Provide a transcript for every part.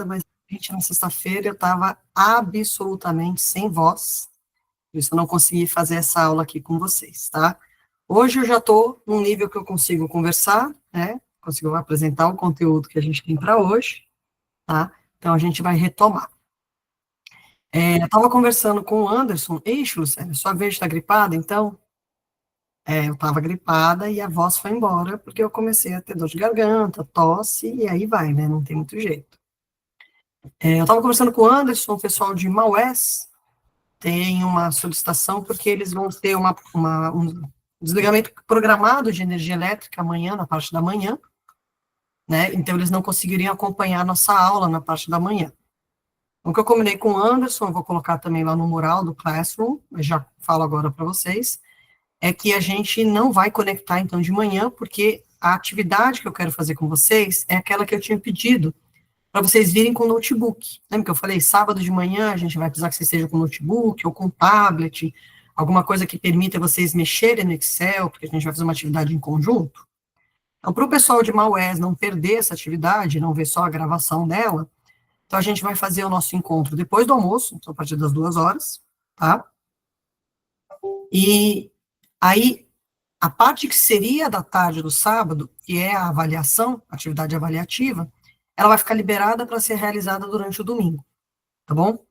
Mas gente, na sexta-feira eu estava absolutamente sem voz, por isso eu não consegui fazer essa aula aqui com vocês, tá? Hoje eu já estou num nível que eu consigo conversar, né? Consigo apresentar o conteúdo que a gente tem para hoje, tá? Então a gente vai retomar. Eu estava conversando com o Anderson. Ixi, Luciana, sua vez está gripada, então? Eu estava gripada e a voz foi embora, porque eu comecei a ter dor de garganta, tosse, e aí vai, né? Não tem muito jeito. Eu estava conversando com o Anderson, o pessoal de Maués tem uma solicitação, porque eles vão ter um desligamento programado de energia elétrica amanhã, na parte da manhã, né? Então, eles não conseguiriam acompanhar a nossa aula na parte da manhã. O que eu combinei com o Anderson, eu vou colocar também lá no mural do Classroom, eu já falo agora para vocês, é que a gente não vai conectar, então, de manhã, porque a atividade que eu quero fazer com vocês é aquela que eu tinha pedido, para vocês virem com notebook. Lembra que eu falei, sábado de manhã a gente vai precisar que vocês estejam com notebook ou com tablet, alguma coisa que permita vocês mexerem no Excel, porque a gente vai fazer uma atividade em conjunto. Então, para o pessoal de Maués não perder essa atividade, não ver só a gravação dela, então a gente vai fazer o nosso encontro depois do almoço, então a partir das 2 horas, tá? E aí, a parte que seria da tarde do sábado, que é a avaliação, atividade avaliativa, ela vai ficar liberada para ser realizada durante o domingo, tá bom?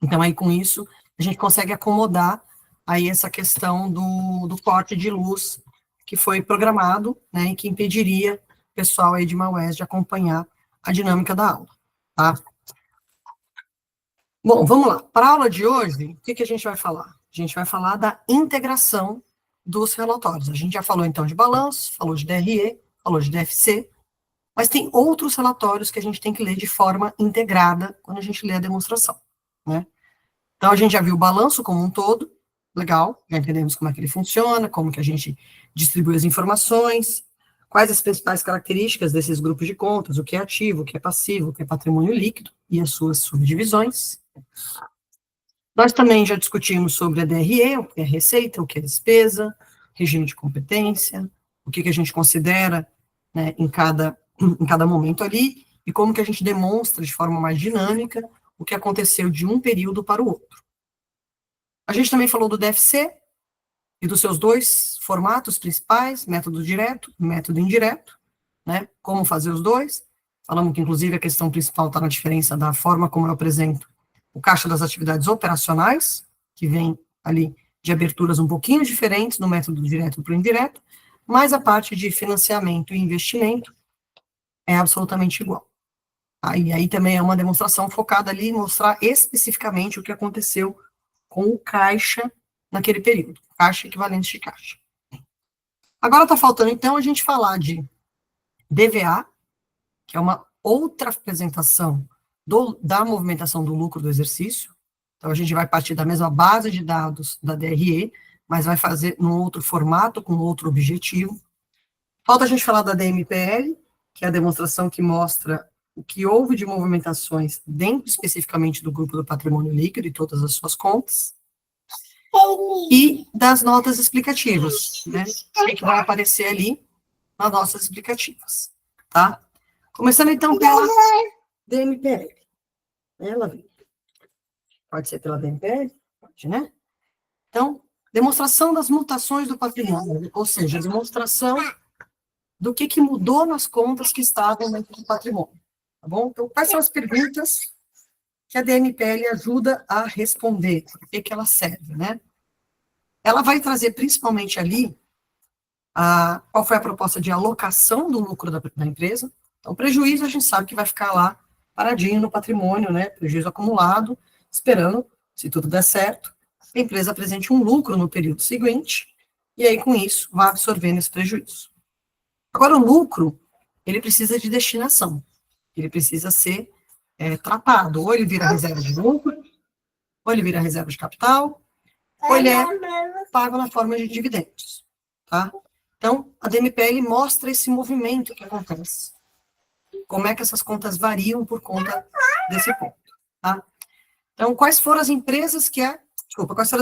Então, aí, com isso, a gente consegue acomodar aí essa questão do corte de luz que foi programado, né, e que impediria o pessoal aí de Maués de acompanhar a dinâmica da aula, tá? Bom, vamos lá. Para a aula de hoje, o que a gente vai falar? A gente vai falar da integração dos relatórios. A gente já falou, então, de balanço, falou de DRE, falou de DFC, mas tem outros relatórios que a gente tem que ler de forma integrada quando a gente lê a demonstração, né? Então, a gente já viu o balanço como um todo, legal, já entendemos como é que ele funciona, como que a gente distribui as informações, quais as principais características desses grupos de contas, o que é ativo, o que é passivo, o que é patrimônio líquido e as suas subdivisões. Nós também já discutimos sobre a DRE, o que é receita, o que é despesa, regime de competência, o que a gente considera, né, em cada momento ali, e como que a gente demonstra de forma mais dinâmica o que aconteceu de um período para o outro. A gente também falou do DFC e dos seus dois formatos principais, método direto e método indireto, né, como fazer os dois. Falamos que, inclusive, a questão principal está na diferença da forma como eu apresento o caixa das atividades operacionais, que vem ali de aberturas um pouquinho diferentes no método direto para o indireto, mas a parte de financiamento e investimento é absolutamente igual. E aí também é uma demonstração focada ali em mostrar especificamente o que aconteceu com o caixa naquele período, caixa equivalente de caixa. Agora está faltando, então, a gente falar de DVA, que é uma outra apresentação da movimentação do lucro do exercício. Então, a gente vai partir da mesma base de dados da DRE, mas vai fazer num outro formato, com outro objetivo. Falta a gente falar da DMPL, que é a demonstração que mostra o que houve de movimentações dentro especificamente do grupo do patrimônio líquido e todas as suas contas. E das notas explicativas, né? Que vai aparecer ali nas notas explicativas, tá? Começando, então, pela DMPL. Ela vem. Pode ser pela DMPL? Pode, né? Então, demonstração das mutações do patrimônio, ou seja, demonstração do que mudou nas contas que estavam dentro do patrimônio, tá bom? Então, quais são as perguntas que a DMPL ajuda a responder? Por que ela serve, né? Ela vai trazer principalmente ali qual foi a proposta de alocação do lucro da empresa. Então, prejuízo a gente sabe que vai ficar lá paradinho no patrimônio, né? Prejuízo acumulado, esperando, se tudo der certo, a empresa apresente um lucro no período seguinte, e aí, com isso, vai absorvendo esse prejuízo. Agora, o lucro, ele precisa de destinação, ele precisa ser tratado, ou ele vira reserva de lucro, ou ele vira reserva de capital, ou ele é pago na forma de dividendos, tá? Então, a DMPL mostra esse movimento que acontece. Como é que essas contas variam por conta desse ponto, tá? Então, quais foram as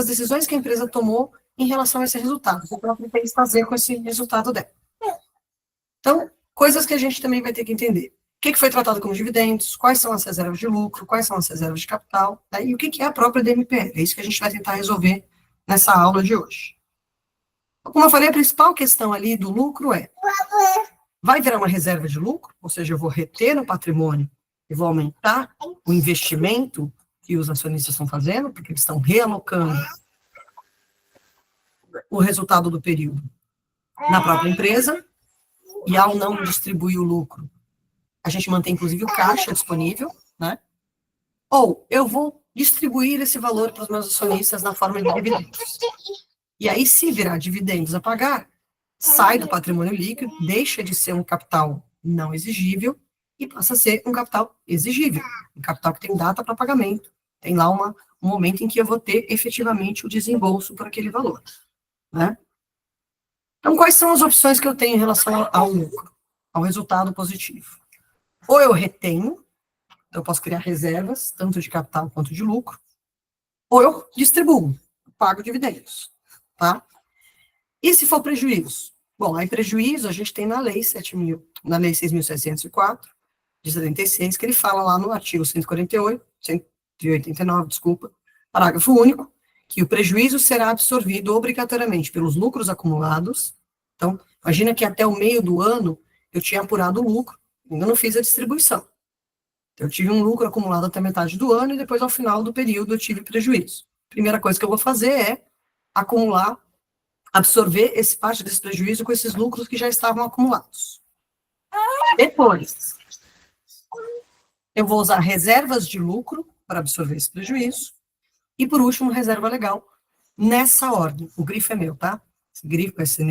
decisões que a empresa tomou em relação a esse resultado? O que ela fez fazer com esse resultado dela? Então, coisas que a gente também vai ter que entender. que foi tratado como dividendos, quais são as reservas de lucro, quais são as reservas de capital, né, e o que é a própria DMPL. É isso que a gente vai tentar resolver nessa aula de hoje. Como eu falei, a principal questão ali do lucro é, vai virar uma reserva de lucro, ou seja, eu vou reter no patrimônio e vou aumentar o investimento que os acionistas estão fazendo, porque eles estão realocando o resultado do período na própria empresa, e ao não distribuir o lucro, a gente mantém, inclusive, o caixa disponível, né? Ou eu vou distribuir esse valor para os meus acionistas na forma de dividendos. E aí, se virar dividendos a pagar, sai do patrimônio líquido, deixa de ser um capital não exigível e passa a ser um capital exigível, um capital que tem data para pagamento, tem lá um momento em que eu vou ter efetivamente o desembolso por aquele valor, né? Então, quais são as opções que eu tenho em relação ao lucro, ao resultado positivo? Ou eu retenho, eu posso criar reservas, tanto de capital quanto de lucro, ou eu distribuo, pago dividendos, tá? E se for prejuízo? Bom, aí prejuízo a gente tem na lei 6.704, de 76, que ele fala lá no artigo 189, desculpa, parágrafo único, que o prejuízo será absorvido obrigatoriamente pelos lucros acumulados. Então, imagina que até o meio do ano eu tinha apurado o lucro, ainda não fiz a distribuição. Eu tive um lucro acumulado até metade do ano e depois, ao final do período, eu tive prejuízo. Primeira coisa que eu vou fazer é acumular, absorver parte desse prejuízo com esses lucros que já estavam acumulados. Depois, eu vou usar reservas de lucro para absorver esse prejuízo. E, por último, reserva legal, nessa ordem. O grifo é meu, tá? Esse grifo, esse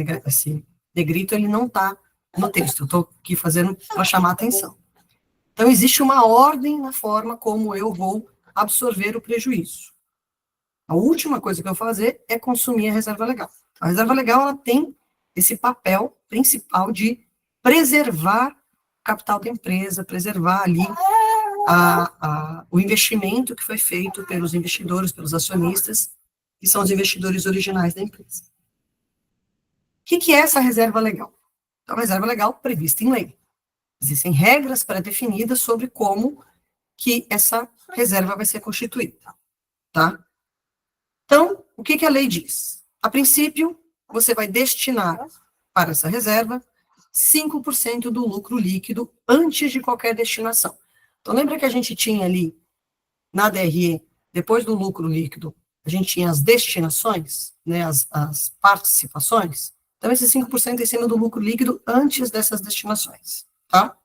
negrito, ele não está no texto. Eu estou aqui fazendo para chamar a atenção. Então, existe uma ordem na forma como eu vou absorver o prejuízo. A última coisa que eu vou fazer é consumir a reserva legal. A reserva legal, ela tem esse papel principal de preservar o capital da empresa, preservar ali o investimento que foi feito pelos investidores, pelos acionistas, que são os investidores originais da empresa. O que é essa reserva legal? Então, a reserva legal prevista em lei. Existem regras pré-definidas sobre como que essa reserva vai ser constituída, tá? Então, o que a lei diz? A princípio, você vai destinar para essa reserva 5% do lucro líquido antes de qualquer destinação. Então, lembra que a gente tinha ali, na DRE, depois do lucro líquido, a gente tinha as destinações, né, as participações? Então, esses 5% em cima do lucro líquido antes dessas destinações, tá?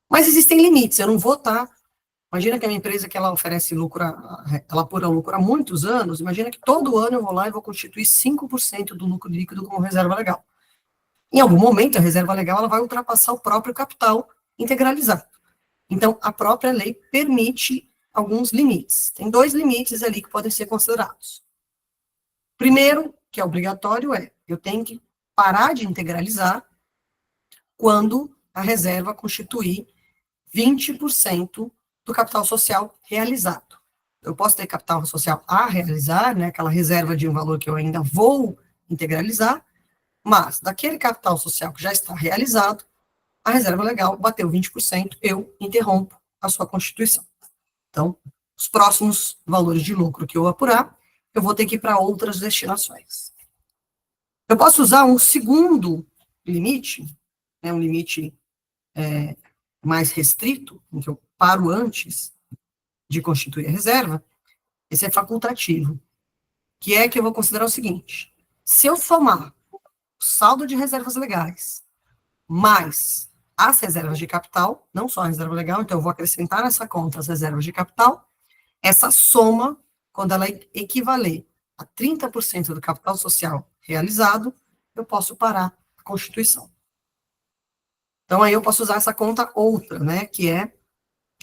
Mas existem limites, eu não vou estar... Imagina que é uma empresa que ela oferece lucro, ela apura lucro há muitos anos, imagina que todo ano eu vou lá e vou constituir 5% do lucro líquido como reserva legal. Em algum momento, a reserva legal ela vai ultrapassar o próprio capital integralizado. Então, a própria lei permite alguns limites. Tem 2 limites ali que podem ser considerados. Primeiro, que é obrigatório, eu tenho que parar de integralizar quando a reserva constituir 20% do capital social realizado. Eu posso ter capital social a realizar, né, aquela reserva de um valor que eu ainda vou integralizar, mas daquele capital social que já está realizado, a reserva legal bateu 20%, eu interrompo a sua constituição. Então, os próximos valores de lucro que eu apurar, eu vou ter que ir para outras destinações. Eu posso usar um segundo limite, né, um limite mais restrito, em que eu paro antes de constituir a reserva. Esse é facultativo, que é que eu vou considerar o seguinte: se eu somar o saldo de reservas legais mais as reservas de capital, não só a reserva legal, então eu vou acrescentar nessa conta as reservas de capital, essa soma, quando ela equivaler a 30% do capital social realizado, eu posso parar a constituição. Então, aí eu posso usar essa conta outra, né, que é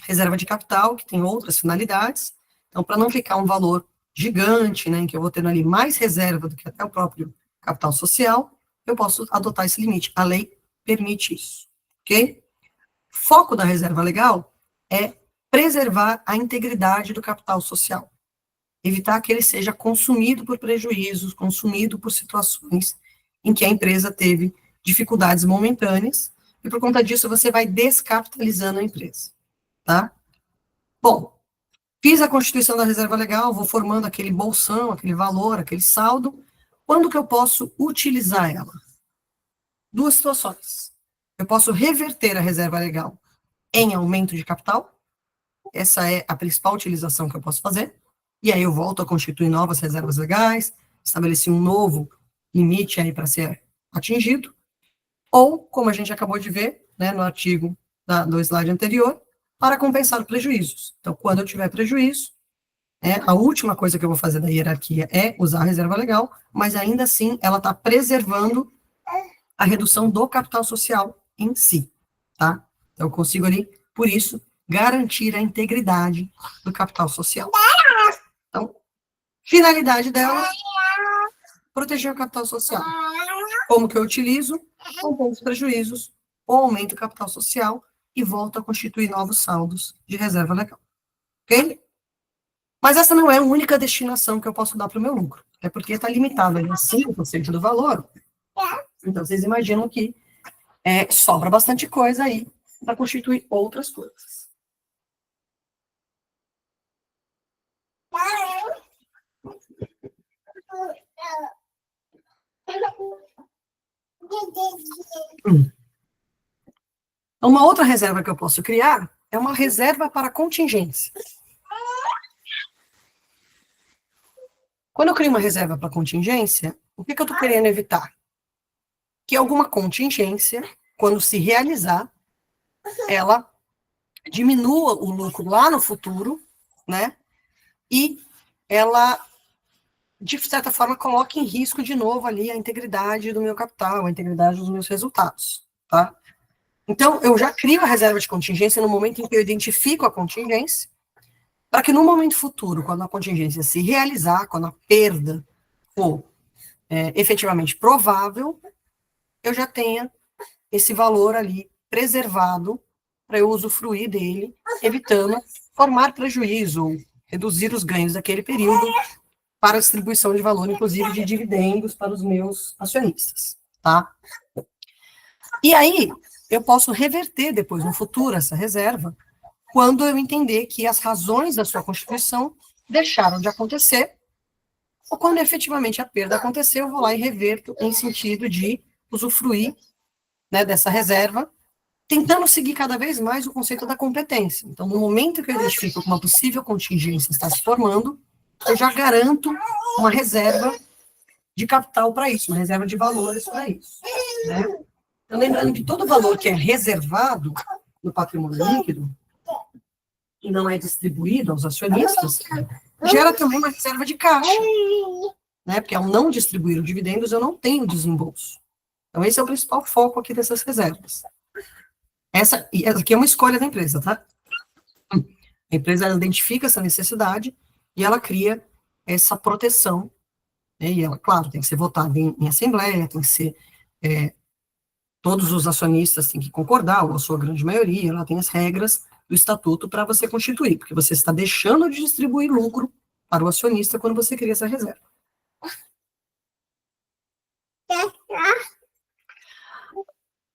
reserva de capital, que tem outras finalidades. Então, para não ficar um valor gigante, né, em que eu vou tendo ali mais reserva do que até o próprio capital social, eu posso adotar esse limite. A lei permite isso, ok? Foco da reserva legal é preservar a integridade do capital social. Evitar que ele seja consumido por prejuízos, consumido por situações em que a empresa teve dificuldades momentâneas. e por conta disso você vai descapitalizando a empresa, tá? Bom, fiz a constituição da reserva legal, vou formando aquele bolsão, aquele valor, aquele saldo. Quando que eu posso utilizar ela? Duas situações. Eu posso reverter a reserva legal em aumento de capital, essa é a principal utilização que eu posso fazer, e aí eu volto a constituir novas reservas legais, estabeleci um novo limite aí para ser atingido, ou, como a gente acabou de ver, né, no artigo do slide anterior, para compensar prejuízos. Então, quando eu tiver prejuízo, a última coisa que eu vou fazer da hierarquia é usar a reserva legal, mas ainda assim ela está preservando a redução do capital social em si, tá? Então, eu consigo ali, por isso, garantir a integridade do capital social. Então, finalidade dela, proteger o capital social. Como que eu utilizo? Compondo os prejuízos, ou aumento o capital social e volto a constituir novos saldos de reserva legal. Ok? Mas essa não é a única destinação que eu posso dar para o meu lucro. É porque está limitado ali a 5% do valor. Então, vocês imaginam que sobra bastante coisa aí para constituir outras coisas. Uma outra reserva que eu posso criar é uma reserva para contingência. Quando eu crio uma reserva para contingência, o que eu estou querendo evitar? Que alguma contingência, quando se realizar, ela diminua o lucro lá no futuro, né? E ela, de certa forma, coloque em risco de novo ali a integridade do meu capital, a integridade dos meus resultados, tá? Então, eu já crio a reserva de contingência no momento em que eu identifico a contingência, para que no momento futuro, quando a contingência se realizar, quando a perda for efetivamente provável, eu já tenha esse valor ali preservado para eu usufruir dele, evitando formar prejuízo ou reduzir os ganhos daquele período para a distribuição de valor, inclusive de dividendos para os meus acionistas, tá? E aí, eu posso reverter depois, no futuro, essa reserva, quando eu entender que as razões da sua constituição deixaram de acontecer, ou quando efetivamente a perda aconteceu, eu vou lá e reverto em sentido de usufruir, né, dessa reserva, tentando seguir cada vez mais o conceito da competência. Então, no momento que eu identifico que uma possível contingência está se formando, eu já garanto uma reserva de capital para isso, uma reserva de valores para isso, né? Então, lembrando que todo valor que é reservado no patrimônio líquido e não é distribuído aos acionistas, gera também uma reserva de caixa, né? Porque ao não distribuir os dividendos, eu não tenho desembolso. Então, esse é o principal foco aqui dessas reservas. Essa aqui é uma escolha da empresa, tá? A empresa identifica essa necessidade e ela cria essa proteção, né? E ela, claro, tem que ser votada em assembleia, tem que ser todos os acionistas têm que concordar, ou a sua grande maioria, ela tem as regras do estatuto para você constituir, porque você está deixando de distribuir lucro para o acionista quando você cria essa reserva.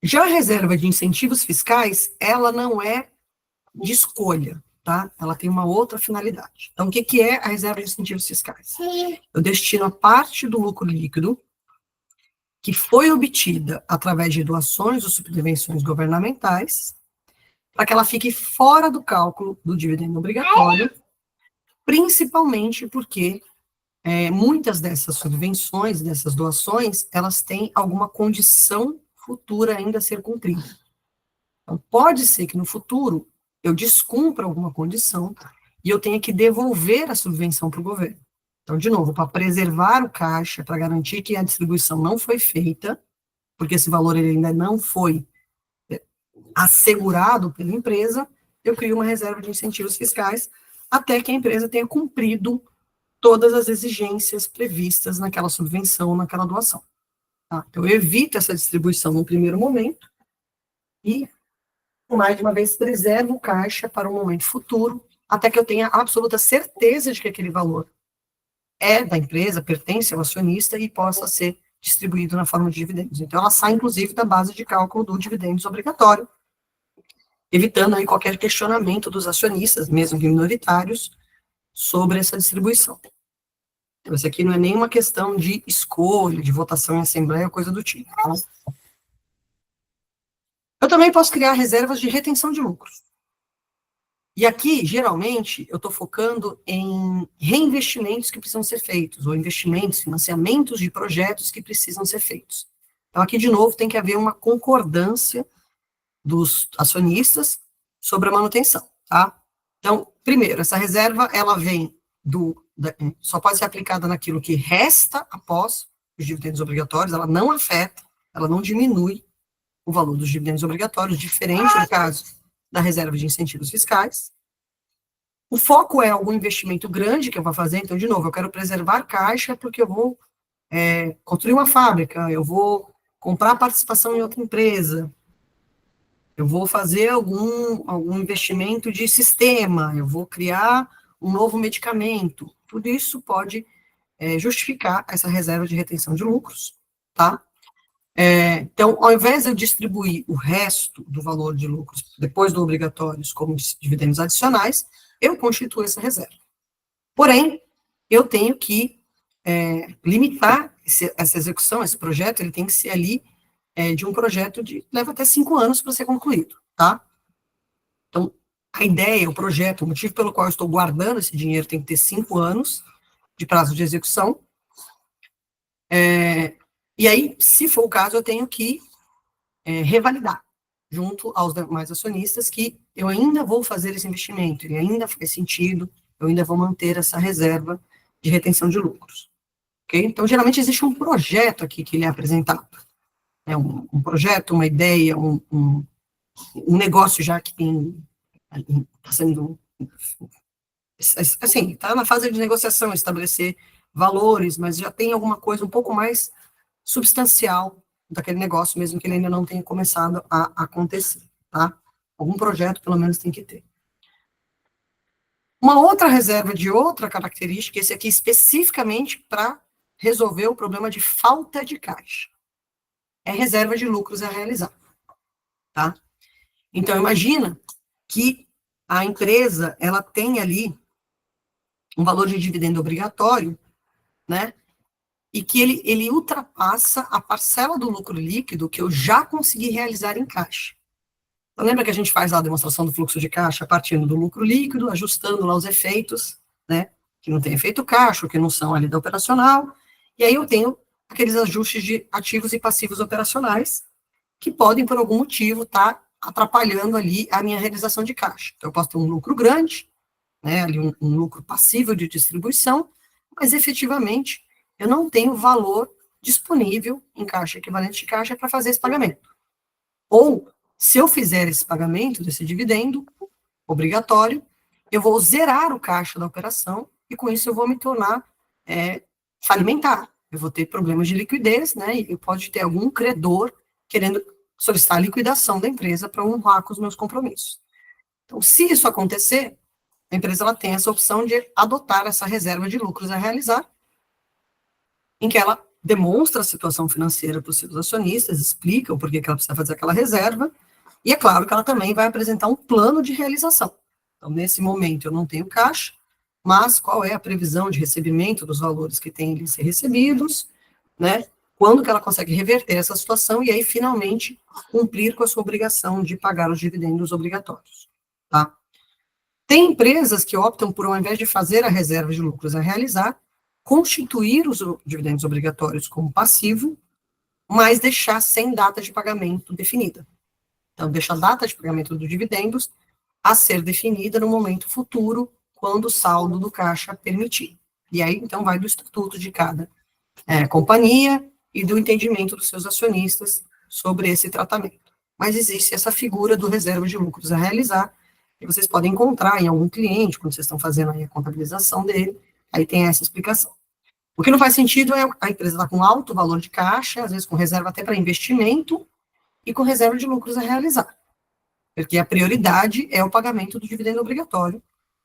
Já a reserva de incentivos fiscais, ela não é de escolha, tá? Ela tem uma outra finalidade. Então, o que é a reserva de incentivos fiscais? Eu destino a parte do lucro líquido que foi obtida através de doações ou subvenções governamentais, para que ela fique fora do cálculo do dividendo obrigatório, principalmente porque muitas dessas subvenções, dessas doações, elas têm alguma condição futura ainda a ser cumprida. Então, pode ser que no futuro eu descumpra alguma condição e eu tenha que devolver a subvenção para o governo. Então, de novo, para preservar o caixa, para garantir que a distribuição não foi feita, porque esse valor ele ainda não foi assegurado pela empresa, eu crio uma reserva de incentivos fiscais até que a empresa tenha cumprido todas as exigências previstas naquela subvenção, naquela doação. Tá? Então, eu evito essa distribuição no primeiro momento e, mais de uma vez, preservo o caixa para um momento futuro, até que eu tenha absoluta certeza de que aquele valor é da empresa, pertence ao acionista e possa ser distribuído na forma de dividendos. Então, ela sai, inclusive, da base de cálculo do dividendos obrigatório, evitando aí qualquer questionamento dos acionistas, mesmo que minoritários, sobre essa distribuição. Então, isso aqui não é nenhuma questão de escolha, de votação em assembleia, coisa do tipo. Tá? Eu também posso criar reservas de retenção de lucros. E aqui, geralmente, eu estou focando em reinvestimentos que precisam ser feitos, ou investimentos, financiamentos de projetos que precisam ser feitos. Então, aqui, de novo, tem que haver uma concordância dos acionistas sobre a manutenção, tá? Então, primeiro, essa reserva, ela vem só pode ser aplicada naquilo que resta após os dividendos obrigatórios, ela não afeta, ela não diminui o valor dos dividendos obrigatórios, diferente no caso da reserva de incentivos fiscais. O foco é algum investimento grande que eu vou fazer, então, de novo, eu quero preservar caixa porque eu vou construir uma fábrica, eu vou comprar participação em outra empresa, eu vou fazer algum investimento de sistema, eu vou criar um novo medicamento. Tudo isso pode justificar essa reserva de retenção de lucros, tá? Então, ao invés de eu distribuir o resto do valor de lucros depois do obrigatórios como dividendos adicionais, eu constituo essa reserva. Porém, eu tenho que limitar essa execução, esse projeto, ele tem que ser ali de um projeto que leva até 5 anos para ser concluído, tá? Então, a ideia, o projeto, o motivo pelo qual eu estou guardando esse dinheiro tem que ter 5 anos de prazo de execução. E aí, se for o caso, eu tenho que revalidar junto aos demais acionistas que eu ainda vou fazer esse investimento, ele ainda faz sentido, eu ainda vou manter essa reserva de retenção de lucros. Okay? Então, geralmente, existe um projeto aqui que ele é apresentado. Um projeto, uma ideia, um negócio já que está sendo, assim, está na fase de negociação, estabelecer valores, mas já tem alguma coisa um pouco mais substancial daquele negócio, mesmo que ele ainda não tenha começado a acontecer, tá? Algum projeto, pelo menos, tem que ter. Uma outra reserva de outra característica, esse aqui especificamente para resolver o problema de falta de caixa. É reserva de lucros a realizar, tá? Então, imagina que a empresa, ela tem ali um valor de dividendo obrigatório, né? E que ele ultrapassa a parcela do lucro líquido que eu já consegui realizar em caixa. Então, lembra que a gente faz lá a demonstração do fluxo de caixa partindo do lucro líquido, ajustando lá os efeitos, né? Que não tem efeito caixa, que não são ali da operacional, e aí eu tenho aqueles ajustes de ativos e passivos operacionais, que podem, por algum motivo, estar atrapalhando ali a minha realização de caixa. Então, eu posso ter um lucro grande, né, ali um lucro passível de distribuição, mas efetivamente eu não tenho valor disponível em caixa equivalente de caixa para fazer esse pagamento. Ou, se eu fizer esse pagamento desse dividendo obrigatório, eu vou zerar o caixa da operação e com isso eu vou me tornar falimentar. Eu vou ter problemas de liquidez, né? E pode ter algum credor querendo solicitar a liquidação da empresa para honrar com os meus compromissos. Então, se isso acontecer, a empresa ela tem essa opção de adotar essa reserva de lucros a realizar, em que ela demonstra a situação financeira para os seus acionistas, explica o porquê que ela precisa fazer aquela reserva, e é claro que ela também vai apresentar um plano de realização. Então, nesse momento, eu não tenho caixa, mas qual é a previsão de recebimento dos valores que têm de ser recebidos, né? Quando que ela consegue reverter essa situação e aí, finalmente, cumprir com a sua obrigação de pagar os dividendos obrigatórios, tá? Tem empresas que optam por, ao invés de fazer a reserva de lucros a realizar, constituir os dividendos obrigatórios como passivo, mas deixar sem data de pagamento definida. Então, deixa a data de pagamento dos dividendos a ser definida no momento futuro, quando o saldo do caixa permitir. E aí, então, vai do estatuto de cada companhia e do entendimento dos seus acionistas sobre esse tratamento. Mas existe essa figura do reserva de lucros a realizar, que vocês podem encontrar em algum cliente, quando vocês estão fazendo aí a contabilização dele, aí tem essa explicação. O que não faz sentido é a empresa estar com alto valor de caixa, às vezes com reserva até para investimento, e com reserva de lucros a realizar. Porque a prioridade é o pagamento do dividendo obrigatório.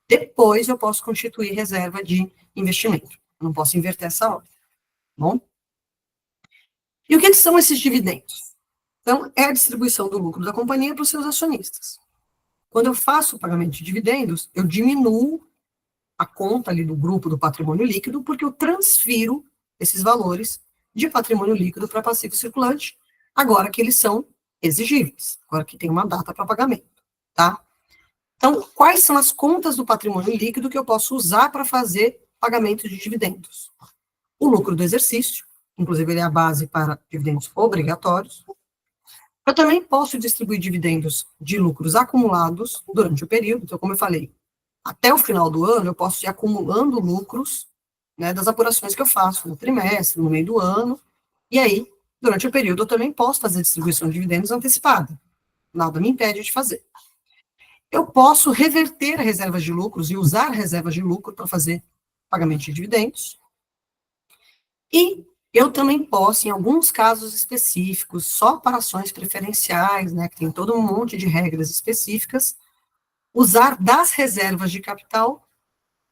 Depois eu posso constituir reserva de investimento. Eu não posso inverter essa ordem. Bom? E o que são esses dividendos? Então, é a distribuição do lucro da companhia para os seus acionistas. Quando eu faço o pagamento de dividendos, eu diminuo a conta ali do grupo do patrimônio líquido, porque eu transfiro esses valores de patrimônio líquido para passivo circulante, agora que eles são exigíveis, agora que tem uma data para pagamento, tá? Então, quais são as contas do patrimônio líquido que eu posso usar para fazer pagamento de dividendos? O lucro do exercício, inclusive ele é a base para dividendos obrigatórios. Eu também posso distribuir dividendos de lucros acumulados durante o período, então, como eu falei, até o final do ano eu posso ir acumulando lucros, né, das apurações que eu faço no trimestre, no meio do ano, e aí, durante o período, eu também posso fazer distribuição de dividendos antecipada. Nada me impede de fazer. Eu posso reverter reservas de lucros e usar reservas de lucro para fazer pagamento de dividendos. E eu também posso, em alguns casos específicos, só para ações preferenciais, né, que tem todo um monte de regras específicas, usar das reservas de capital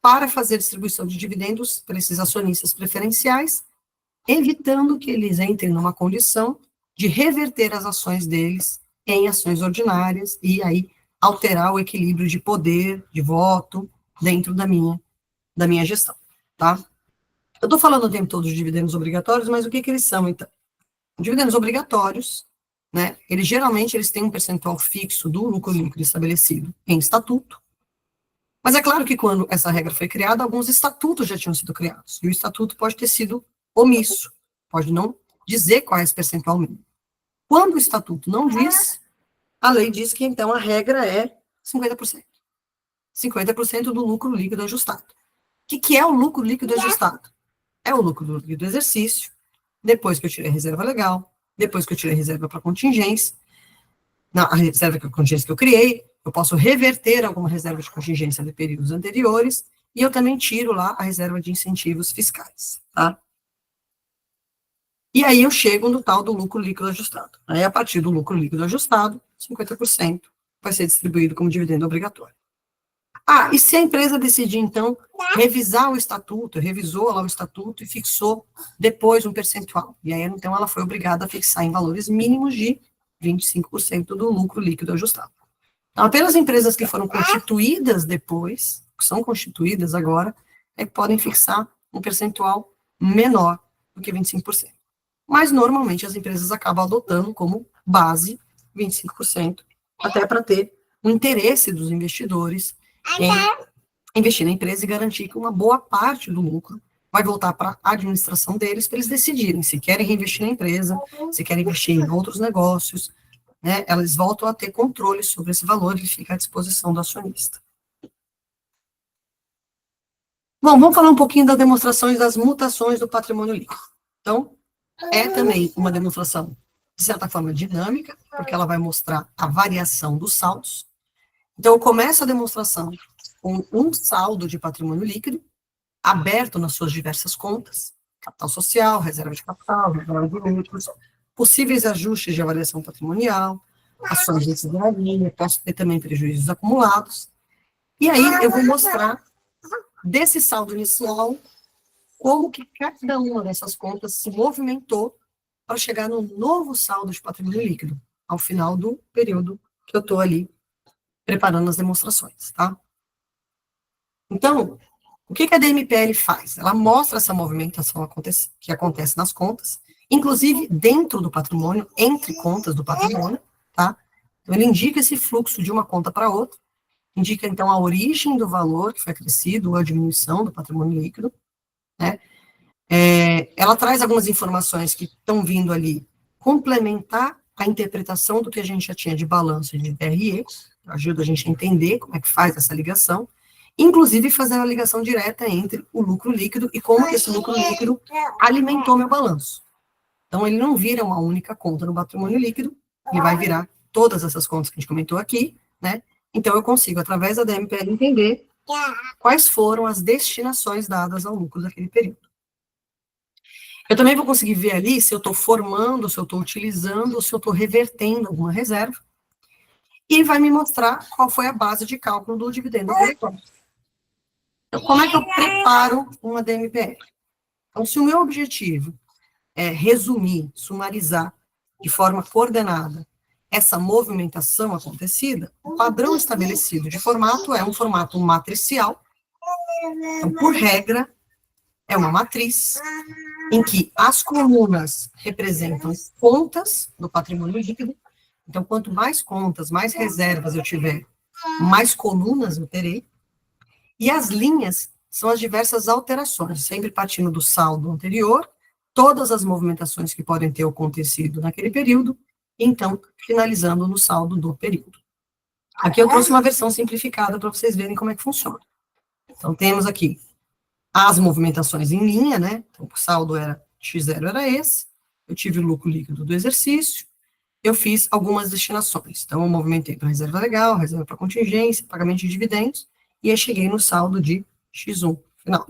para fazer distribuição de dividendos para esses acionistas preferenciais, evitando que eles entrem numa condição de reverter as ações deles em ações ordinárias e aí alterar o equilíbrio de poder, de voto, dentro da minha gestão, tá? Eu estou falando o tempo todo de dividendos obrigatórios, mas o que eles são, então? Dividendos obrigatórios, né, eles têm um percentual fixo do lucro líquido estabelecido em estatuto, mas é claro que quando essa regra foi criada, alguns estatutos já tinham sido criados, e o estatuto pode ter sido omisso, pode não dizer qual é esse percentual mínimo. Quando o estatuto não diz, a lei diz que, então, a regra é 50%. 50% do lucro líquido ajustado. O que é o lucro líquido ajustado? É o lucro líquido do exercício, depois que eu tirei a reserva legal, depois que eu tirei a reserva para contingência, a reserva de contingência que eu criei, eu posso reverter alguma reserva de contingência de períodos anteriores, e eu também tiro lá a reserva de incentivos fiscais, tá? E aí eu chego no tal do lucro líquido ajustado. Aí, a partir do lucro líquido ajustado, 50% vai ser distribuído como dividendo obrigatório. Ah, e se a empresa decidir, então, revisar o estatuto, revisou lá o estatuto e fixou depois um percentual. E aí, então, ela foi obrigada a fixar em valores mínimos de 25% do lucro líquido ajustado. Então, apenas empresas que foram constituídas depois, que são constituídas agora, é que podem fixar um percentual menor do que 25%. Mas, normalmente, as empresas acabam adotando como base 25%, até para ter o interesse dos investidores em investir na empresa e garantir que uma boa parte do lucro vai voltar para a administração deles, para eles decidirem se querem reinvestir na empresa, se querem investir em outros negócios, né? Elas voltam a ter controle sobre esse valor e fica à disposição do acionista. Bom, vamos falar um pouquinho das demonstrações das mutações do patrimônio líquido. Então, é também uma demonstração, de certa forma, dinâmica, porque ela vai mostrar a variação dos saldos. Então, eu começo a demonstração com um saldo de patrimônio líquido, aberto nas suas diversas contas, capital social, reserva de capital, reserva de lucros, possíveis ajustes de avaliação patrimonial, ações de cidadania, posso ter também prejuízos acumulados. E aí, eu vou mostrar, desse saldo inicial, como que cada uma dessas contas se movimentou para chegar no novo saldo de patrimônio líquido, ao final do período que eu estou ali preparando as demonstrações, tá? Então, o que a DMPL faz? Ela mostra essa movimentação que acontece nas contas, inclusive dentro do patrimônio, entre contas do patrimônio, tá? Então, ele indica esse fluxo de uma conta para outra, indica, então, a origem do valor que foi acrescido, ou a diminuição do patrimônio líquido, né? Ela traz algumas informações que estão vindo ali complementar a interpretação do que a gente já tinha de balanço e de DRE, ajuda a gente a entender como é que faz essa ligação, inclusive fazendo a ligação direta entre o lucro líquido e como que esse lucro líquido alimentou meu balanço. Então, ele não vira uma única conta no patrimônio líquido, ele vai virar todas essas contas que a gente comentou aqui, né? Então, eu consigo, através da DMPL, entender quais foram as destinações dadas ao lucro daquele período. Eu também vou conseguir ver ali se eu estou formando, se eu estou utilizando, ou se eu estou revertendo alguma reserva, e vai me mostrar qual foi a base de cálculo do dividendo obrigatório. Então, como é que eu preparo uma DMPL? Então, se o meu objetivo resumir, sumarizar de forma coordenada essa movimentação acontecida, o padrão estabelecido de formato é um formato matricial. Então, por regra, é uma matriz em que as colunas representam contas do patrimônio líquido. Então, quanto mais contas, mais reservas eu tiver, mais colunas eu terei. E as linhas são as diversas alterações, sempre partindo do saldo anterior, todas as movimentações que podem ter acontecido naquele período, e então, finalizando no saldo do período. Aqui eu trouxe uma versão simplificada para vocês verem como é que funciona. Então, temos aqui as movimentações em linha, né? Então, o saldo era X0 era esse, eu tive o lucro líquido do exercício, eu fiz algumas destinações. Então, eu movimentei para reserva legal, reserva para contingência, pagamento de dividendos, e aí cheguei no saldo de X1 final.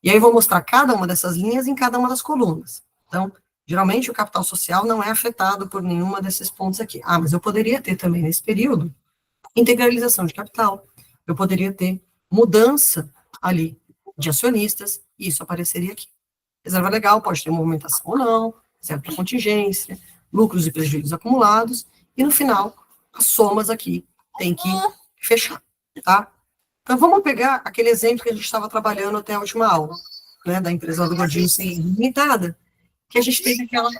E aí eu vou mostrar cada uma dessas linhas em cada uma das colunas. Então, geralmente o capital social não é afetado por nenhuma desses pontos aqui. Ah, mas eu poderia ter também nesse período integralização de capital, eu poderia ter mudança ali de acionistas, e isso apareceria aqui. Reserva legal pode ter movimentação ou não, reserva para contingência, lucros e prejuízos acumulados, e no final, as somas aqui tem que fechar, tá? Então, vamos pegar aquele exemplo que a gente estava trabalhando até a última aula, né, da empresa do Godinho Sem Limitada, que a gente teve aquela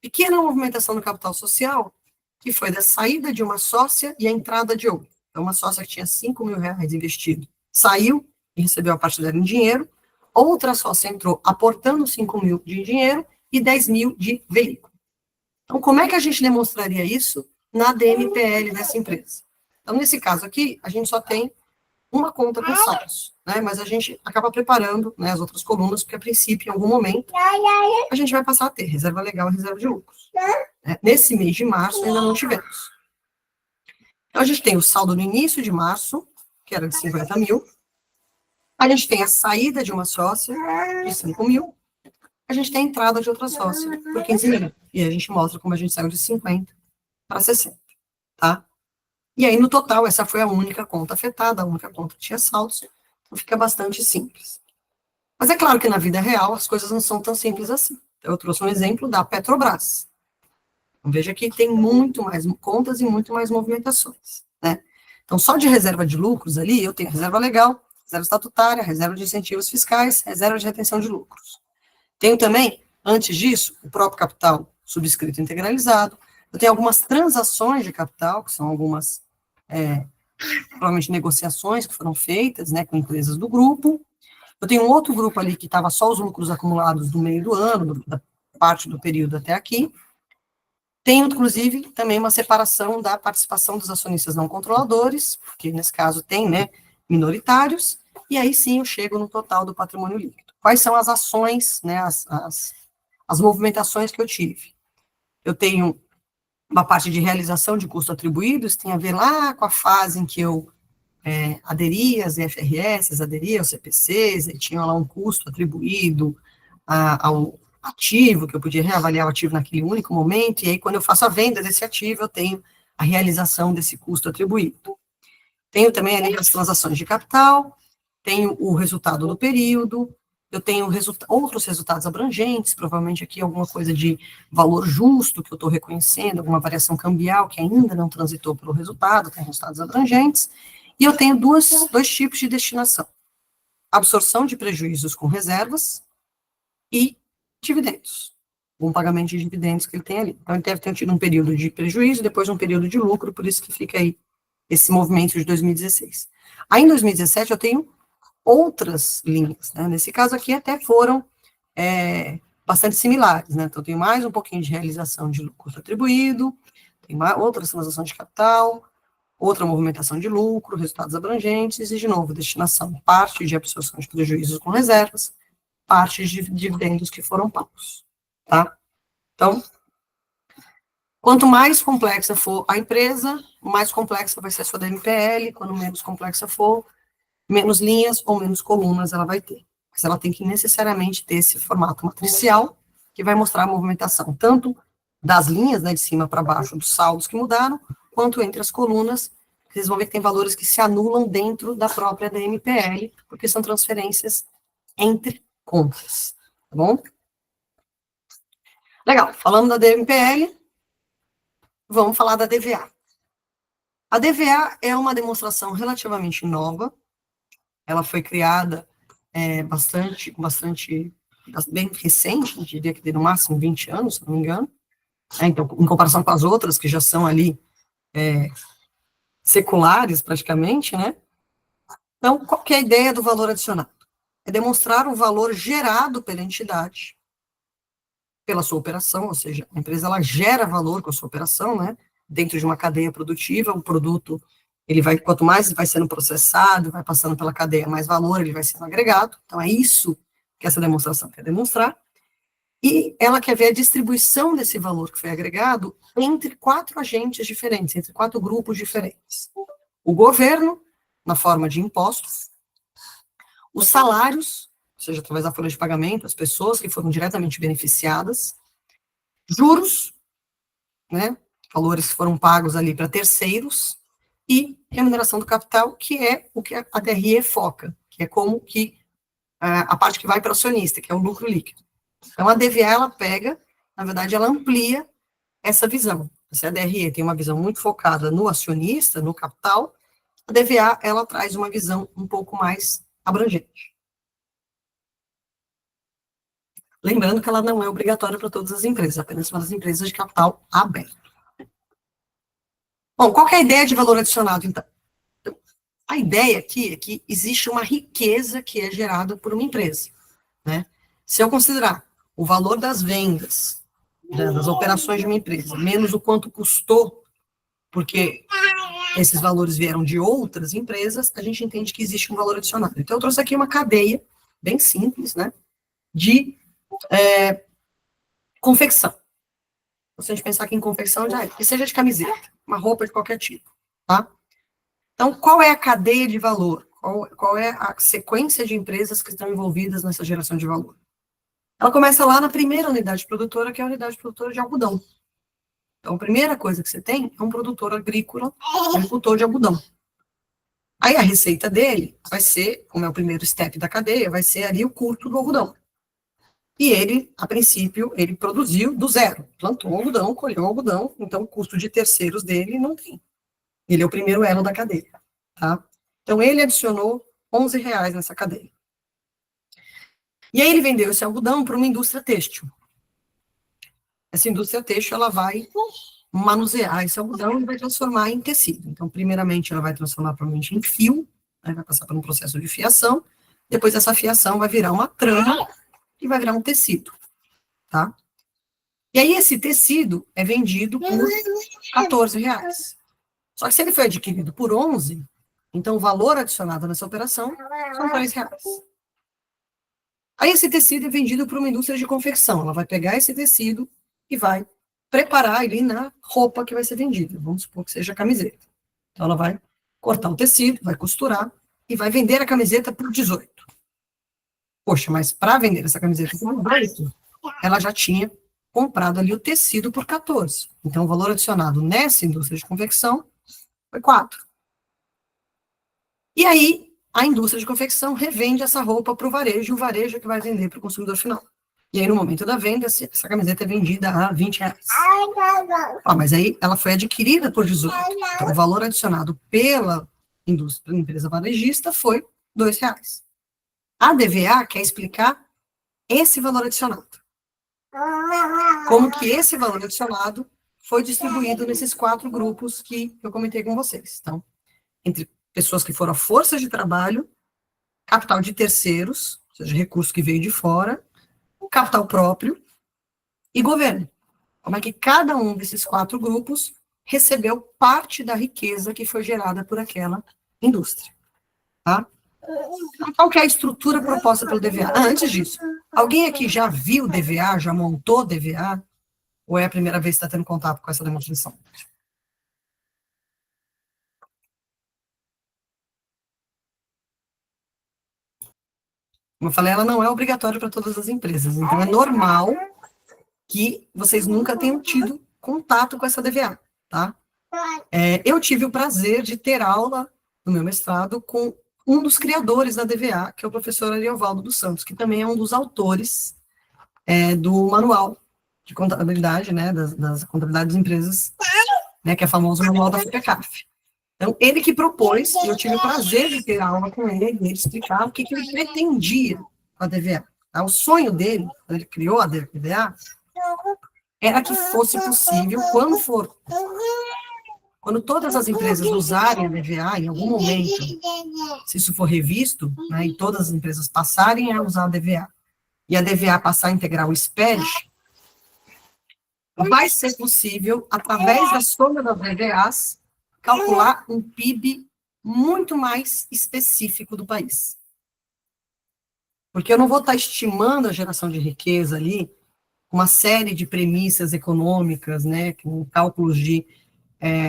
pequena movimentação no capital social, que foi da saída de uma sócia e a entrada de outra. Então, uma sócia que tinha 5 mil reais investido, saiu e recebeu a parte dela em dinheiro, outra sócia entrou aportando 5 mil de dinheiro e 10 mil de veículo. Então, como é que a gente demonstraria isso na DMPL dessa empresa? Então, nesse caso aqui, a gente só tem uma conta com saldos, né? Mas a gente acaba preparando, né, as outras colunas, porque a princípio, em algum momento, a gente vai passar a ter reserva legal e reserva de lucros. Né? Nesse mês de março, ainda não tivemos. Então, a gente tem o saldo no início de março, que era de 50 mil. A gente tem a saída de uma sócia, de 5 mil. A gente tem a entrada de outra sócia, por 15 mil. E a gente mostra como a gente saiu de 50 para 60, tá? E aí, no total, essa foi a única conta afetada, a única conta que tinha saldos, então fica bastante simples. Mas é claro que na vida real as coisas não são tão simples assim. Então, eu trouxe um exemplo da Petrobras. Então, veja que tem muito mais contas e muito mais movimentações, né? Então, só de reserva de lucros ali, eu tenho reserva legal, reserva estatutária, reserva de incentivos fiscais, reserva de retenção de lucros. Tenho também, antes disso, o próprio capital subscrito integralizado. Eu tenho algumas transações de capital, que são algumas, provavelmente, negociações que foram feitas, né, com empresas do grupo. Eu tenho um outro grupo ali que estava só os lucros acumulados do meio do ano, da parte do período até aqui. Tenho, inclusive, também uma separação da participação dos acionistas não controladores, porque nesse caso tem, né, minoritários, e aí sim eu chego no total do patrimônio líquido. Quais são as ações, né, as movimentações que eu tive? Eu tenho uma parte de realização de custo atribuído, isso tem a ver lá com a fase em que eu aderia às IFRS, aderia aos CPCs, e tinha lá um custo atribuído ao ativo, que eu podia reavaliar o ativo naquele único momento, e aí quando eu faço a venda desse ativo, eu tenho a realização desse custo atribuído. Tenho também ali as transações de capital, tenho o resultado do período, eu tenho outros resultados abrangentes, provavelmente aqui alguma coisa de valor justo que eu estou reconhecendo, alguma variação cambial que ainda não transitou pelo resultado, tem resultados abrangentes, e eu tenho dois tipos de destinação: absorção de prejuízos com reservas e dividendos, um pagamento de dividendos que ele tem ali. Então, ele deve ter tido um período de prejuízo, depois um período de lucro, por isso que fica aí esse movimento de 2016. Aí, em 2017, eu tenho outras linhas, né? Nesse caso aqui, até foram bastante similares, né? Então, eu tenho mais um pouquinho de realização de custo atribuído, tem outras transações de capital, outra movimentação de lucro, resultados abrangentes, e, de novo, destinação, parte de absorção de prejuízos com reservas, parte de dividendos que foram pagos, tá? Então, quanto mais complexa for a empresa, mais complexa vai ser a sua DMPL, quanto menos complexa for, menos linhas ou menos colunas ela vai ter. Mas ela tem que necessariamente ter esse formato matricial, que vai mostrar a movimentação tanto das linhas, né, de cima para baixo, dos saldos que mudaram, quanto entre as colunas. Vocês vão ver que tem valores que se anulam dentro da própria DMPL, porque são transferências entre contas, tá bom? Legal, falando da DMPL, vamos falar da DVA. A DVA é uma demonstração relativamente nova, ela foi criada bastante, bem recente, eu diria que tem no máximo 20 anos, se não me engano, então, em comparação com as outras, que já são ali seculares, praticamente, né? Então, qual que é a ideia do valor adicionado? É demonstrar o valor gerado pela entidade, pela sua operação, ou seja, a empresa, ela gera valor com a sua operação, né? Dentro de uma cadeia produtiva, o produto, ele vai, quanto mais vai sendo processado, vai passando pela cadeia, mais valor ele vai sendo agregado. Então, é isso que essa demonstração quer demonstrar. E ela quer ver a distribuição desse valor que foi agregado entre 4 agentes diferentes, entre 4 grupos diferentes. O governo, na forma de impostos, os salários, ou seja, através da folha de pagamento, as pessoas que foram diretamente beneficiadas, juros, né, valores que foram pagos ali para terceiros, e remuneração do capital, que é o que a DRE foca, que é como que a parte que vai para o acionista, que é o lucro líquido. Então, a DVA, ela pega, na verdade, ela amplia essa visão. Se a DRE tem uma visão muito focada no acionista, no capital, a DVA, ela traz uma visão um pouco mais abrangente. Lembrando que ela não é obrigatória para todas as empresas, apenas para as empresas de capital aberto. Bom, qual que é a ideia de valor adicionado, então? A ideia aqui é que existe uma riqueza que é gerada por uma empresa, né? Se eu considerar o valor das vendas, das operações de uma empresa, menos o quanto custou, porque esses valores vieram de outras empresas, a gente entende que existe um valor adicionado. Então, eu trouxe aqui uma cadeia bem simples, né, de confecção. Se a gente pensar aqui em confecção, já é, que seja de camiseta, uma roupa de qualquer tipo, tá? Então, qual é a cadeia de valor? Qual é a sequência de empresas que estão envolvidas nessa geração de valor? Ela começa lá na primeira unidade produtora, que é a unidade produtora de algodão. Então, a primeira coisa que você tem é um produtor agrícola, agricultor de algodão. Aí a receita dele vai ser, como é o primeiro step da cadeia, vai ser ali o curto do algodão. E ele, a princípio, ele produziu do zero. Plantou algodão, colheu algodão, então o custo de terceiros dele não tem. Ele é o primeiro elo da cadeia, tá? Então, ele adicionou R$ 11 nessa cadeia. E aí ele vendeu esse algodão para uma indústria têxtil. Essa indústria têxtil, ela vai manusear esse algodão e vai transformar em tecido. Então, primeiramente, ela vai transformar provavelmente em fio, né, vai passar por um processo de fiação, depois essa fiação vai virar uma trama e vai virar um tecido, tá? E aí esse tecido é vendido por R$ 14. Só que se ele foi adquirido por 11, então o valor adicionado nessa operação são R$ 3. Aí esse tecido é vendido para uma indústria de confecção, ela vai pegar esse tecido e vai preparar ele na roupa que vai ser vendida, vamos supor que seja a camiseta. Então ela vai cortar o tecido, vai costurar e vai vender a camiseta por 18. Poxa, mas para vender essa camiseta por 18, ela já tinha comprado ali o tecido por 14. Então o valor adicionado nessa indústria de confecção foi 4. E aí a indústria de confecção revende essa roupa para o varejo, e o varejo é que vai vender para o consumidor final. E aí, no momento da venda, essa camiseta é vendida a R$ 20. Mas aí ela foi adquirida por 18. Então, o valor adicionado pela empresa varejista foi R$ 2. A DVA quer explicar esse valor adicionado. Como que esse valor adicionado foi distribuído nesses 4 grupos que eu comentei com vocês. Então, entre pessoas que foram a força de trabalho, capital de terceiros, ou seja, recurso que veio de fora, capital próprio e governo. Como é que cada um desses 4 grupos recebeu parte da riqueza que foi gerada por aquela indústria, tá? Qual que é a estrutura proposta pelo DVA? Antes disso, alguém aqui já viu DVA, já montou DVA? Ou é a primeira vez que está tendo contato com essa demonstração? Como eu falei, ela não é obrigatória para todas as empresas, então é normal que vocês nunca tenham tido contato com essa DVA, tá? Eu tive o prazer de ter aula no meu mestrado com um dos criadores da DVA, que é o professor Ariovaldo dos Santos, que também é um dos autores do manual de contabilidade, né, das contabilidades das empresas, né, que é famoso manual da FECAF. Então, ele que propôs, eu tive o prazer de ter aula com ele, e ele explicar o que ele pretendia com a DVA. Tá? O sonho dele, quando ele criou a DVA, era que fosse possível, quando todas as empresas usarem a DVA, em algum momento, se isso for revisto, né, e todas as empresas passarem a usar a DVA, e a DVA passar a integrar o SPED, vai ser possível, através da soma das DVAs, calcular um PIB muito mais específico do país. Porque eu não vou estar estimando a geração de riqueza ali, uma série de premissas econômicas, né, com cálculos de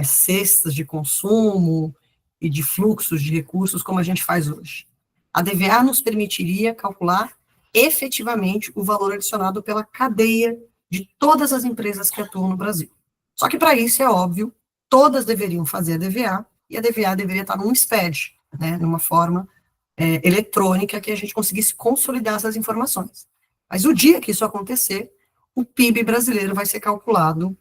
cestas de consumo e de fluxos de recursos, como a gente faz hoje. A DVA nos permitiria calcular efetivamente o valor adicionado pela cadeia de todas as empresas que atuam no Brasil. Só que, para isso, é óbvio, todas deveriam fazer a DVA, e a DVA deveria estar num SPED, né, numa forma eletrônica, que a gente conseguisse consolidar essas informações. Mas o dia que isso acontecer, o PIB brasileiro vai ser calculado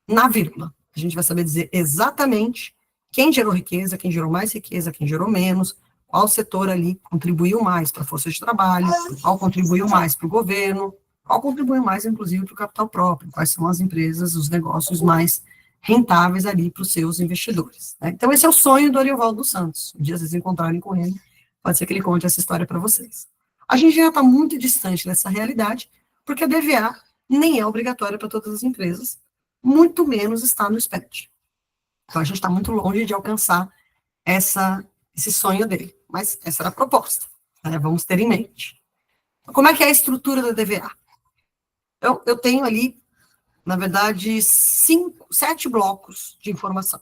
na vírgula. A gente vai saber dizer exatamente quem gerou riqueza, quem gerou mais riqueza, quem gerou menos, qual setor ali contribuiu mais para a força de trabalho, qual contribuiu mais para o governo, qual contribuiu mais, inclusive, para o capital próprio, quais são as empresas, os negócios mais rentáveis ali para os seus investidores. Né? Então, esse é o sonho do Ariovaldo dos Santos. Um dia vocês encontrarem com ele, pode ser que ele conte essa história para vocês. A gente já está muito distante dessa realidade, porque a DVA nem é obrigatória para todas as empresas, muito menos está no SPED. Então, a gente está muito longe de alcançar esse sonho dele. Mas essa era a proposta. Né? Vamos ter em mente. Então, como é que é a estrutura da DVA? Eu tenho ali, na verdade, 7 blocos de informação.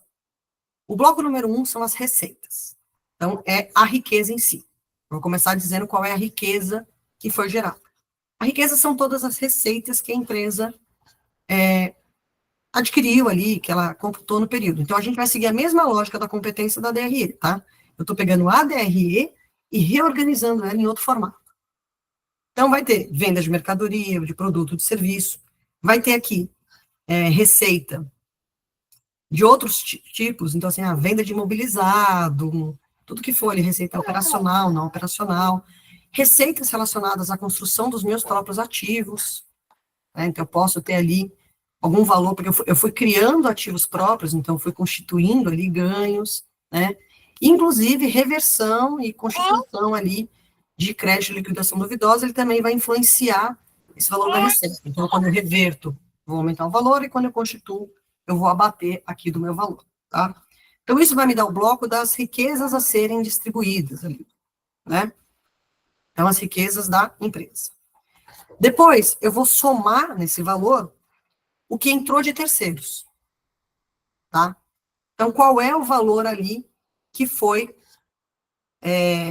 O bloco número 1 são as receitas. Então, é a riqueza em si. Vou começar dizendo qual é a riqueza que foi gerada. A riqueza são todas as receitas que a empresa adquiriu ali, que ela computou no período. Então, a gente vai seguir a mesma lógica da competência da DRE, tá? Eu estou pegando a DRE e reorganizando ela em outro formato. Então, vai ter venda de mercadoria, de produto, de serviço. Vai ter aqui receita de outros tipos. Então, assim, a venda de imobilizado, tudo que for ali, receita operacional, não operacional. Receitas relacionadas à construção dos meus próprios ativos. Né? Então, eu posso ter ali algum valor, porque eu fui criando ativos próprios, então fui constituindo ali ganhos, né? Inclusive, reversão e constituição ali de crédito e liquidação duvidosa, ele também vai influenciar esse valor da receita. Então, quando eu reverto, vou aumentar o valor, e quando eu constituo, eu vou abater aqui do meu valor, tá? Então, isso vai me dar o bloco das riquezas a serem distribuídas ali, né? Então, as riquezas da empresa. Depois, eu vou somar nesse valor o que entrou de terceiros, tá? Então, qual é o valor ali que foi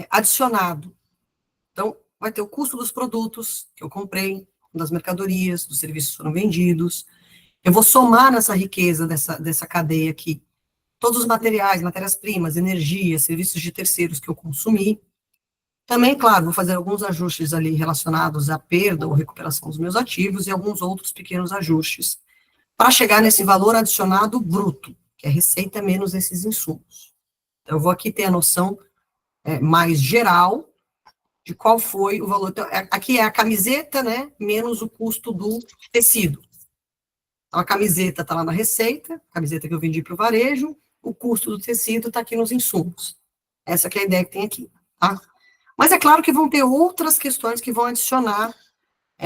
adicionado? Então, vai ter o custo dos produtos que eu comprei, das mercadorias, dos serviços que foram vendidos. Eu vou somar nessa riqueza dessa cadeia aqui todos os materiais, matérias-primas, energia, serviços de terceiros que eu consumi. Também, claro, vou fazer alguns ajustes ali relacionados à perda ou recuperação dos meus ativos e alguns outros pequenos ajustes para chegar nesse valor adicionado bruto, que é receita menos esses insumos. Então, eu vou aqui ter a noção mais geral de qual foi o valor. Então, aqui é a camiseta, né, menos o custo do tecido. Então, a camiseta está lá na receita, a camiseta que eu vendi para o varejo, o custo do tecido está aqui nos insumos. Essa que é a ideia que tem aqui, tá? Mas é claro que vão ter outras questões que vão adicionar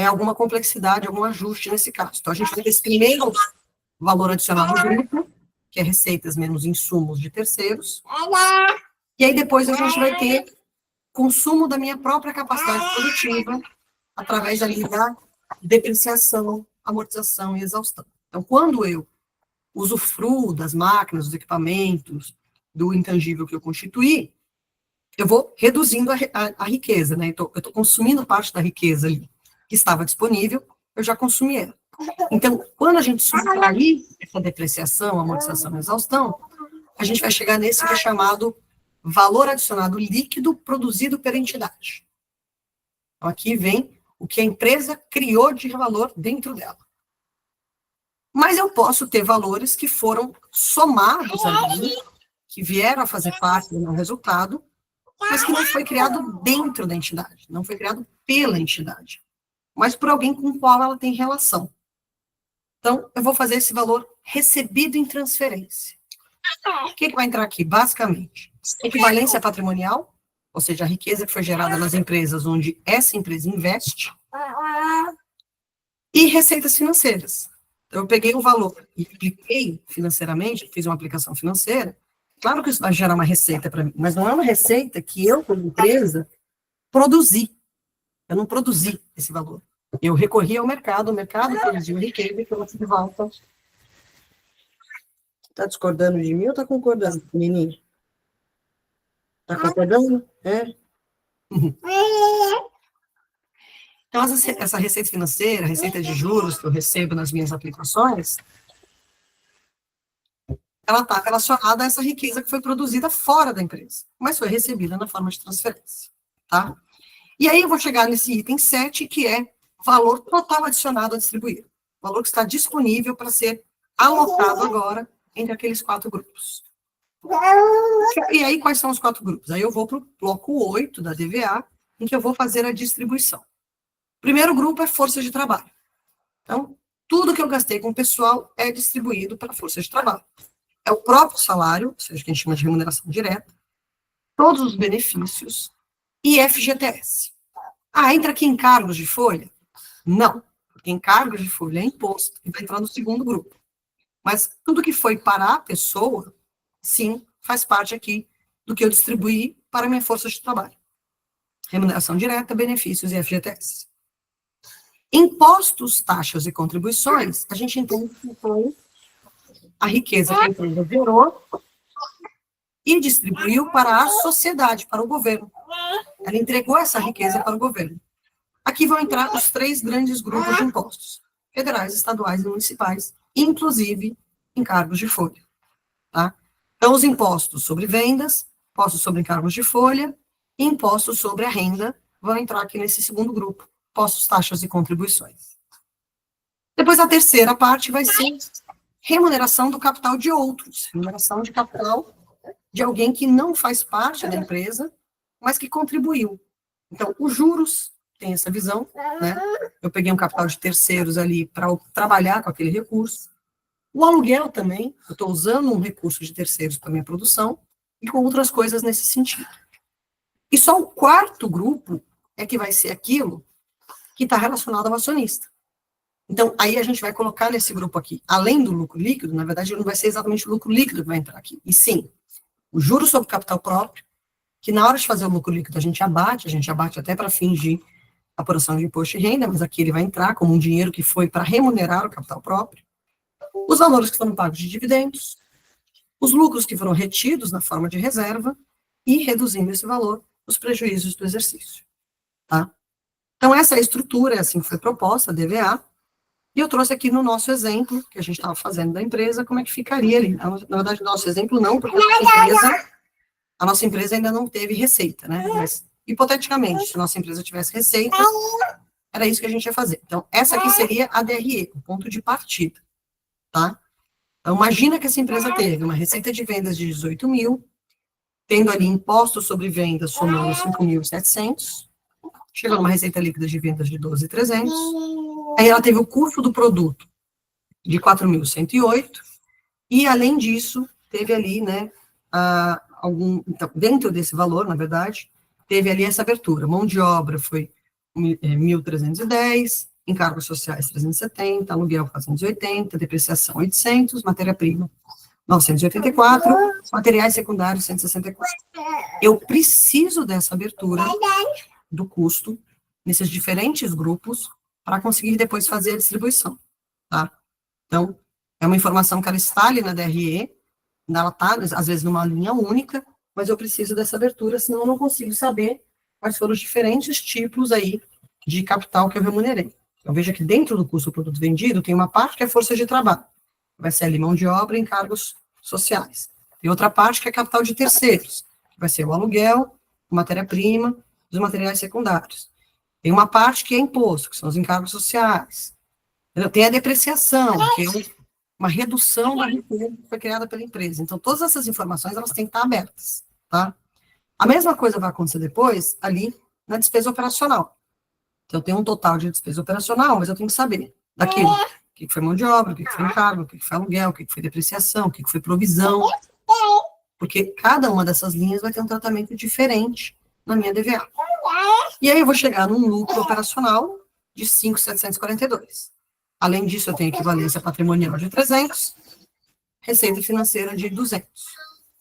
alguma complexidade, algum ajuste nesse caso. Então, a gente vai ter esse primeiro valor adicionado bruto, que é receitas menos insumos de terceiros. E aí, depois, a gente vai ter consumo da minha própria capacidade produtiva, através ali da depreciação, amortização e exaustão. Então, quando eu usufruo das máquinas, dos equipamentos, do intangível que eu constituí, eu vou reduzindo a riqueza, né? Então, eu estou consumindo parte da riqueza ali que estava disponível, eu já consumi ela. Então, quando a gente subtrair essa depreciação, amortização e exaustão, a gente vai chegar nesse que é chamado valor adicionado líquido produzido pela entidade. Então, aqui vem o que a empresa criou de valor dentro dela. Mas eu posso ter valores que foram somados ali, que vieram a fazer parte do meu resultado, mas que não foi criado dentro da entidade, não foi criado pela entidade, mas por alguém com o qual ela tem relação. Então, eu vou fazer esse valor recebido em transferência. O que vai entrar aqui? Basicamente, equivalência patrimonial, ou seja, a riqueza que foi gerada nas empresas onde essa empresa investe, e receitas financeiras. Então, eu peguei o valor e apliquei financeiramente, fiz uma aplicação financeira. Claro que isso vai gerar uma receita para mim, mas não é uma receita que eu, como empresa, produzi. Eu não produzi esse valor. Eu recorri ao mercado, o mercado produziu riqueza e trouxe de volta. Está discordando de mim ou está concordando, menino? Está concordando? É? Então, essa receita financeira, receita de juros que eu recebo nas minhas aplicações, ela está relacionada a essa riqueza que foi produzida fora da empresa, mas foi recebida na forma de transferência, tá? E aí eu vou chegar nesse item 7, que é valor total adicionado a distribuir. Valor que está disponível para ser alocado agora entre aqueles 4 grupos. E aí, quais são os 4 grupos? Aí eu vou para o bloco 8 da DVA, em que eu vou fazer a distribuição. O primeiro grupo é força de trabalho. Então, tudo que eu gastei com o pessoal é distribuído para força de trabalho. É o próprio salário, ou seja, que a gente chama de remuneração direta, todos os benefícios e FGTS. Ah, entra aqui encargos de folha? Não, porque encargos de folha é imposto e vai entrar no segundo grupo. Mas tudo que foi para a pessoa, sim, faz parte aqui do que eu distribuí para a minha força de trabalho. Remuneração direta, benefícios e FGTS. Impostos, taxas e contribuições, a gente entende que foi a riqueza que a empresa gerou e distribuiu para a sociedade, para o governo. Ela entregou essa riqueza para o governo. Aqui vão entrar os 3 grandes grupos de impostos, federais, estaduais e municipais, inclusive encargos de folha. Tá? Então, os impostos sobre vendas, impostos sobre encargos de folha e impostos sobre a renda vão entrar aqui nesse segundo grupo, impostos, taxas e contribuições. Depois, a terceira parte vai ser remuneração do capital de outros, remuneração de capital de alguém que não faz parte da empresa, mas que contribuiu. Então, os juros tem essa visão, né? Eu peguei um capital de terceiros ali para trabalhar com aquele recurso. O aluguel também, eu estou usando um recurso de terceiros para minha produção e com outras coisas nesse sentido. E só o 4º grupo é que vai ser aquilo que está relacionado ao acionista. Então, aí a gente vai colocar nesse grupo aqui, além do lucro líquido, na verdade, não vai ser exatamente o lucro líquido que vai entrar aqui, e sim, o juro sobre capital próprio, que na hora de fazer o lucro líquido a gente abate até para fins de apuração de imposto de renda, mas aqui ele vai entrar como um dinheiro que foi para remunerar o capital próprio, os valores que foram pagos de dividendos, os lucros que foram retidos na forma de reserva e, reduzindo esse valor, os prejuízos do exercício. Tá? Então, essa é a estrutura, é assim que foi proposta, a DVA, e eu trouxe aqui no nosso exemplo, que a gente estava fazendo da empresa, como é que ficaria ali. Na verdade, no nosso exemplo não, porque a nossa empresa ainda não teve receita, né? Mas, hipoteticamente, se a nossa empresa tivesse receita, era isso que a gente ia fazer. Então, essa aqui seria a DRE, o ponto de partida, tá? Então, imagina que essa empresa teve uma receita de vendas de 18 mil, tendo ali impostos sobre vendas somando 5.700, chegou numa receita líquida de vendas de 12.300, aí ela teve o custo do produto de 4.108, e além disso, teve ali, né, então, dentro desse valor, na verdade, teve ali essa abertura. Mão de obra foi 1.310, encargos sociais 370, aluguel 480, depreciação 800, matéria-prima 984, materiais secundários 164. Eu preciso dessa abertura do custo nesses diferentes grupos para conseguir depois fazer a distribuição, tá? Então, é uma informação que ela está ali na DRE, ela está, às vezes, numa linha única, mas eu preciso dessa abertura, senão eu não consigo saber quais foram os diferentes tipos aí de capital que eu remunerei. Então, veja que dentro do custo do produto vendido, tem uma parte que é força de trabalho, vai ser ali mão de obra e encargos sociais. Tem outra parte que é capital de terceiros, que vai ser o aluguel, a matéria-prima, os materiais secundários. Tem uma parte que é imposto, que são os encargos sociais. Tem a depreciação, que é uma redução da riqueza que foi criada pela empresa. Então, todas essas informações, elas têm que estar abertas, tá? A mesma coisa vai acontecer depois, ali, na despesa operacional. Então, eu tenho um total de despesa operacional, mas eu tenho que saber daquilo. O que foi mão de obra, o que foi encargo, o que foi aluguel, o que foi depreciação, o que foi provisão. Porque cada uma dessas linhas vai ter um tratamento diferente na minha DVA. E aí eu vou chegar num lucro operacional de 5.742. Além disso, eu tenho equivalência patrimonial de 300, receita financeira de 200.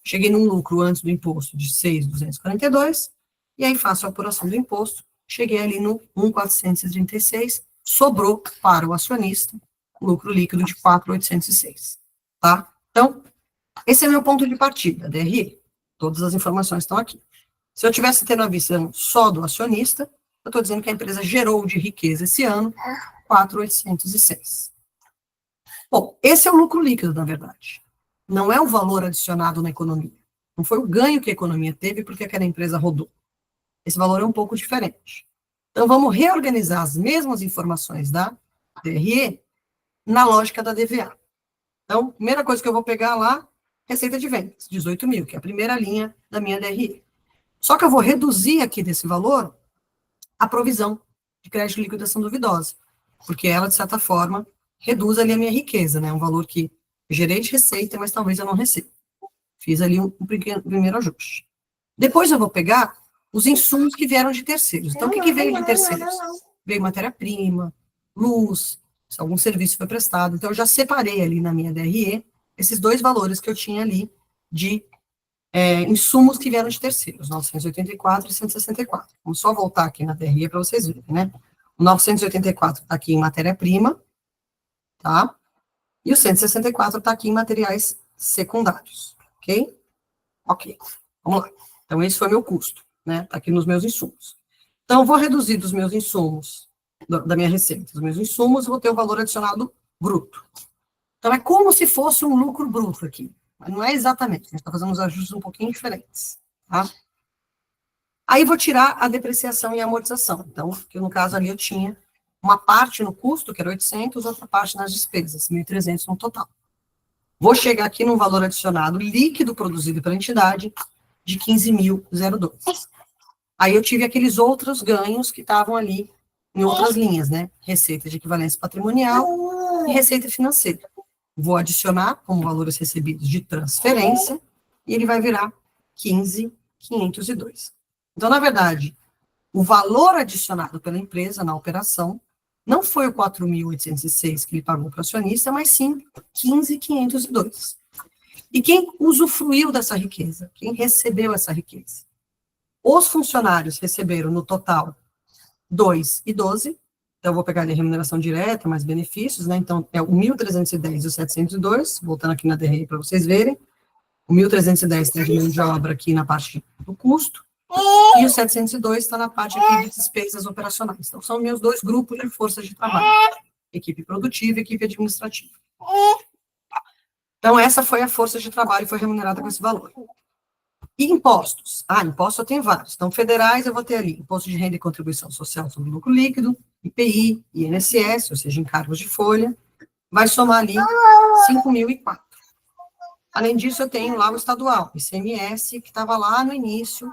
Cheguei num lucro antes do imposto de 6.242, e aí faço a apuração do imposto, cheguei ali no 1.436, sobrou para o acionista lucro líquido de 4.806, tá? Então, esse é meu ponto de partida, DRE. Todas as informações estão aqui. Se eu tivesse tendo a visão só do acionista, eu estou dizendo que a empresa gerou de riqueza esse ano 4.806. Bom, esse é o lucro líquido, na verdade. Não é o valor adicionado na economia. Não foi o ganho que a economia teve porque aquela empresa rodou. Esse valor é um pouco diferente. Então, vamos reorganizar as mesmas informações da DRE na lógica da DVA. Então, primeira coisa que eu vou pegar lá, receita de vendas, 18 mil, que é a primeira linha da minha DRE. Só que eu vou reduzir aqui desse valor a provisão de crédito de liquidação duvidosa, porque ela, de certa forma, reduz ali a minha riqueza, né? Um valor que eu gerei de receita, mas talvez eu não receba. Fiz ali um primeiro ajuste. Depois eu vou pegar os insumos que vieram de terceiros. Então, o que veio de terceiros? Veio matéria-prima, luz, se algum serviço foi prestado. Então, eu já separei ali na minha DRE esses dois valores que eu tinha ali de insumos que vieram de terceiros, 984 e 164. Vamos só voltar aqui na DRE para vocês verem, né? O 984 está aqui em matéria-prima, tá? E o 164 está aqui em materiais secundários, ok? Ok, vamos lá. Então, esse foi meu custo, né? Está aqui nos meus insumos. Então, eu vou reduzir dos meus insumos, da minha receita, dos meus insumos, vou ter o valor adicionado bruto. Então, é como se fosse um lucro bruto aqui. Mas não é exatamente, a gente está fazendo uns ajustes um pouquinho diferentes, tá? Aí, vou tirar a depreciação e a amortização. Então, que no caso ali eu tinha uma parte no custo, que era 800, outra parte nas despesas, 1.300 no total. Vou chegar aqui num valor adicionado líquido produzido pela entidade de 15.002. Aí eu tive aqueles outros ganhos que estavam ali em outras linhas, né? Receita de equivalência patrimonial e receita financeira. Vou adicionar como valores recebidos de transferência e ele vai virar 15.502. Então, na verdade, o valor adicionado pela empresa na operação não foi o 4.806 que ele pagou para o acionista, mas sim 15.502. E quem usufruiu dessa riqueza? Quem recebeu essa riqueza? Os funcionários receberam, no total, 2.012. Então, eu vou pegar ali a remuneração direta, mais benefícios, né? Então, é o 1.310 e o 702, voltando aqui na DRE para vocês verem. O 1.310 tem de mão de obra aqui na parte do custo, e o 702 está na parte aqui de despesas operacionais. Então, são meus dois grupos de forças de trabalho. Equipe produtiva e equipe administrativa. Então, essa foi a força de trabalho e foi remunerada com esse valor. E impostos? Impostos eu tenho vários. Então, federais eu vou ter ali imposto de renda e contribuição social sobre o lucro líquido, IPI, INSS, ou seja, encargos de folha, vai somar ali 5.004. Além disso, eu tenho lá o estadual, ICMS, que estava lá no início,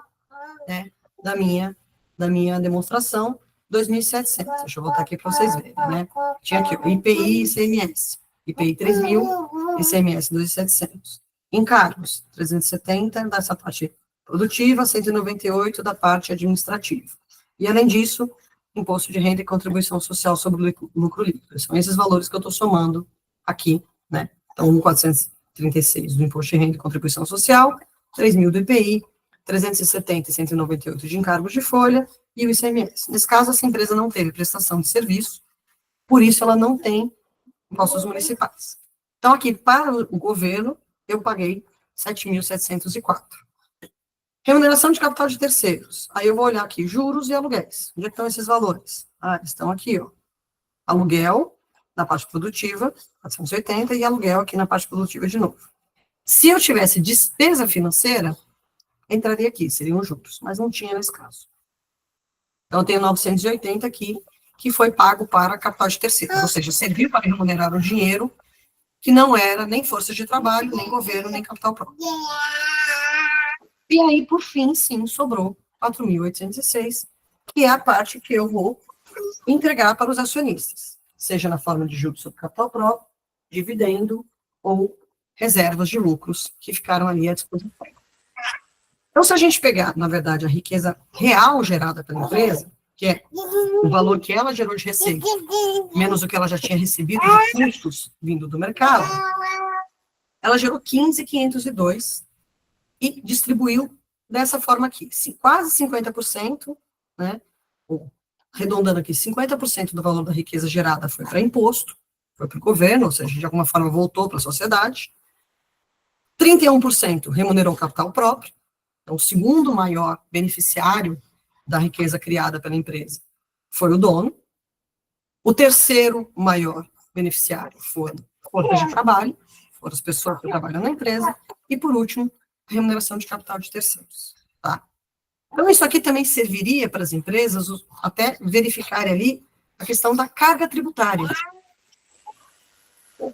né, da minha demonstração, 2.700. Deixa eu voltar aqui para vocês verem, né? Tinha aqui o IPI e ICMS. IPI 3.000, ICMS 2.700. Encargos, 370 dessa parte produtiva, 198 da parte administrativa. E, além disso, imposto de renda e contribuição social sobre o lucro líquido. São esses valores que eu estou somando aqui, né? Então, 1.436 do imposto de renda e contribuição social, 3.000 do IPI, 370 e 198 de encargos de folha e o ICMS. Nesse caso, essa empresa não teve prestação de serviço, por isso ela não tem impostos municipais. Então, aqui, para o governo, eu paguei 7.704. Remuneração de capital de terceiros. Aí eu vou olhar aqui, juros e aluguéis. Onde estão esses valores? Estão aqui, ó. Aluguel, na parte produtiva, 480, e aluguel aqui na parte produtiva de novo. Se eu tivesse despesa financeira, entraria aqui, seriam os juros, mas não tinha nesse caso. Então, eu tenho 980 aqui, que foi pago para capital de terceiros, ou seja, serviu para remunerar o dinheiro que não era nem força de trabalho, nem governo, nem capital próprio. E aí, por fim, sim, sobrou 4.806, que é a parte que eu vou entregar para os acionistas, seja na forma de juros sobre capital próprio, dividendo ou reservas de lucros que ficaram ali à disposição. Então, se a gente pegar, na verdade, a riqueza real gerada pela empresa, que é o valor que ela gerou de receita, menos o que ela já tinha recebido de custos vindo do mercado, ela gerou 15.502 e distribuiu dessa forma aqui, quase 50%, né, arredondando aqui, 50% do valor da riqueza gerada foi para imposto, foi para o governo, ou seja, de alguma forma voltou para a sociedade, 31% remunerou o capital próprio, então o segundo maior beneficiário da riqueza criada pela empresa foi o dono, o terceiro maior beneficiário foi a força de trabalho, foram as pessoas que trabalham na empresa, e por último, a remuneração de capital de terceiros, tá? Então, isso aqui também serviria para as empresas até verificarem ali a questão da carga tributária.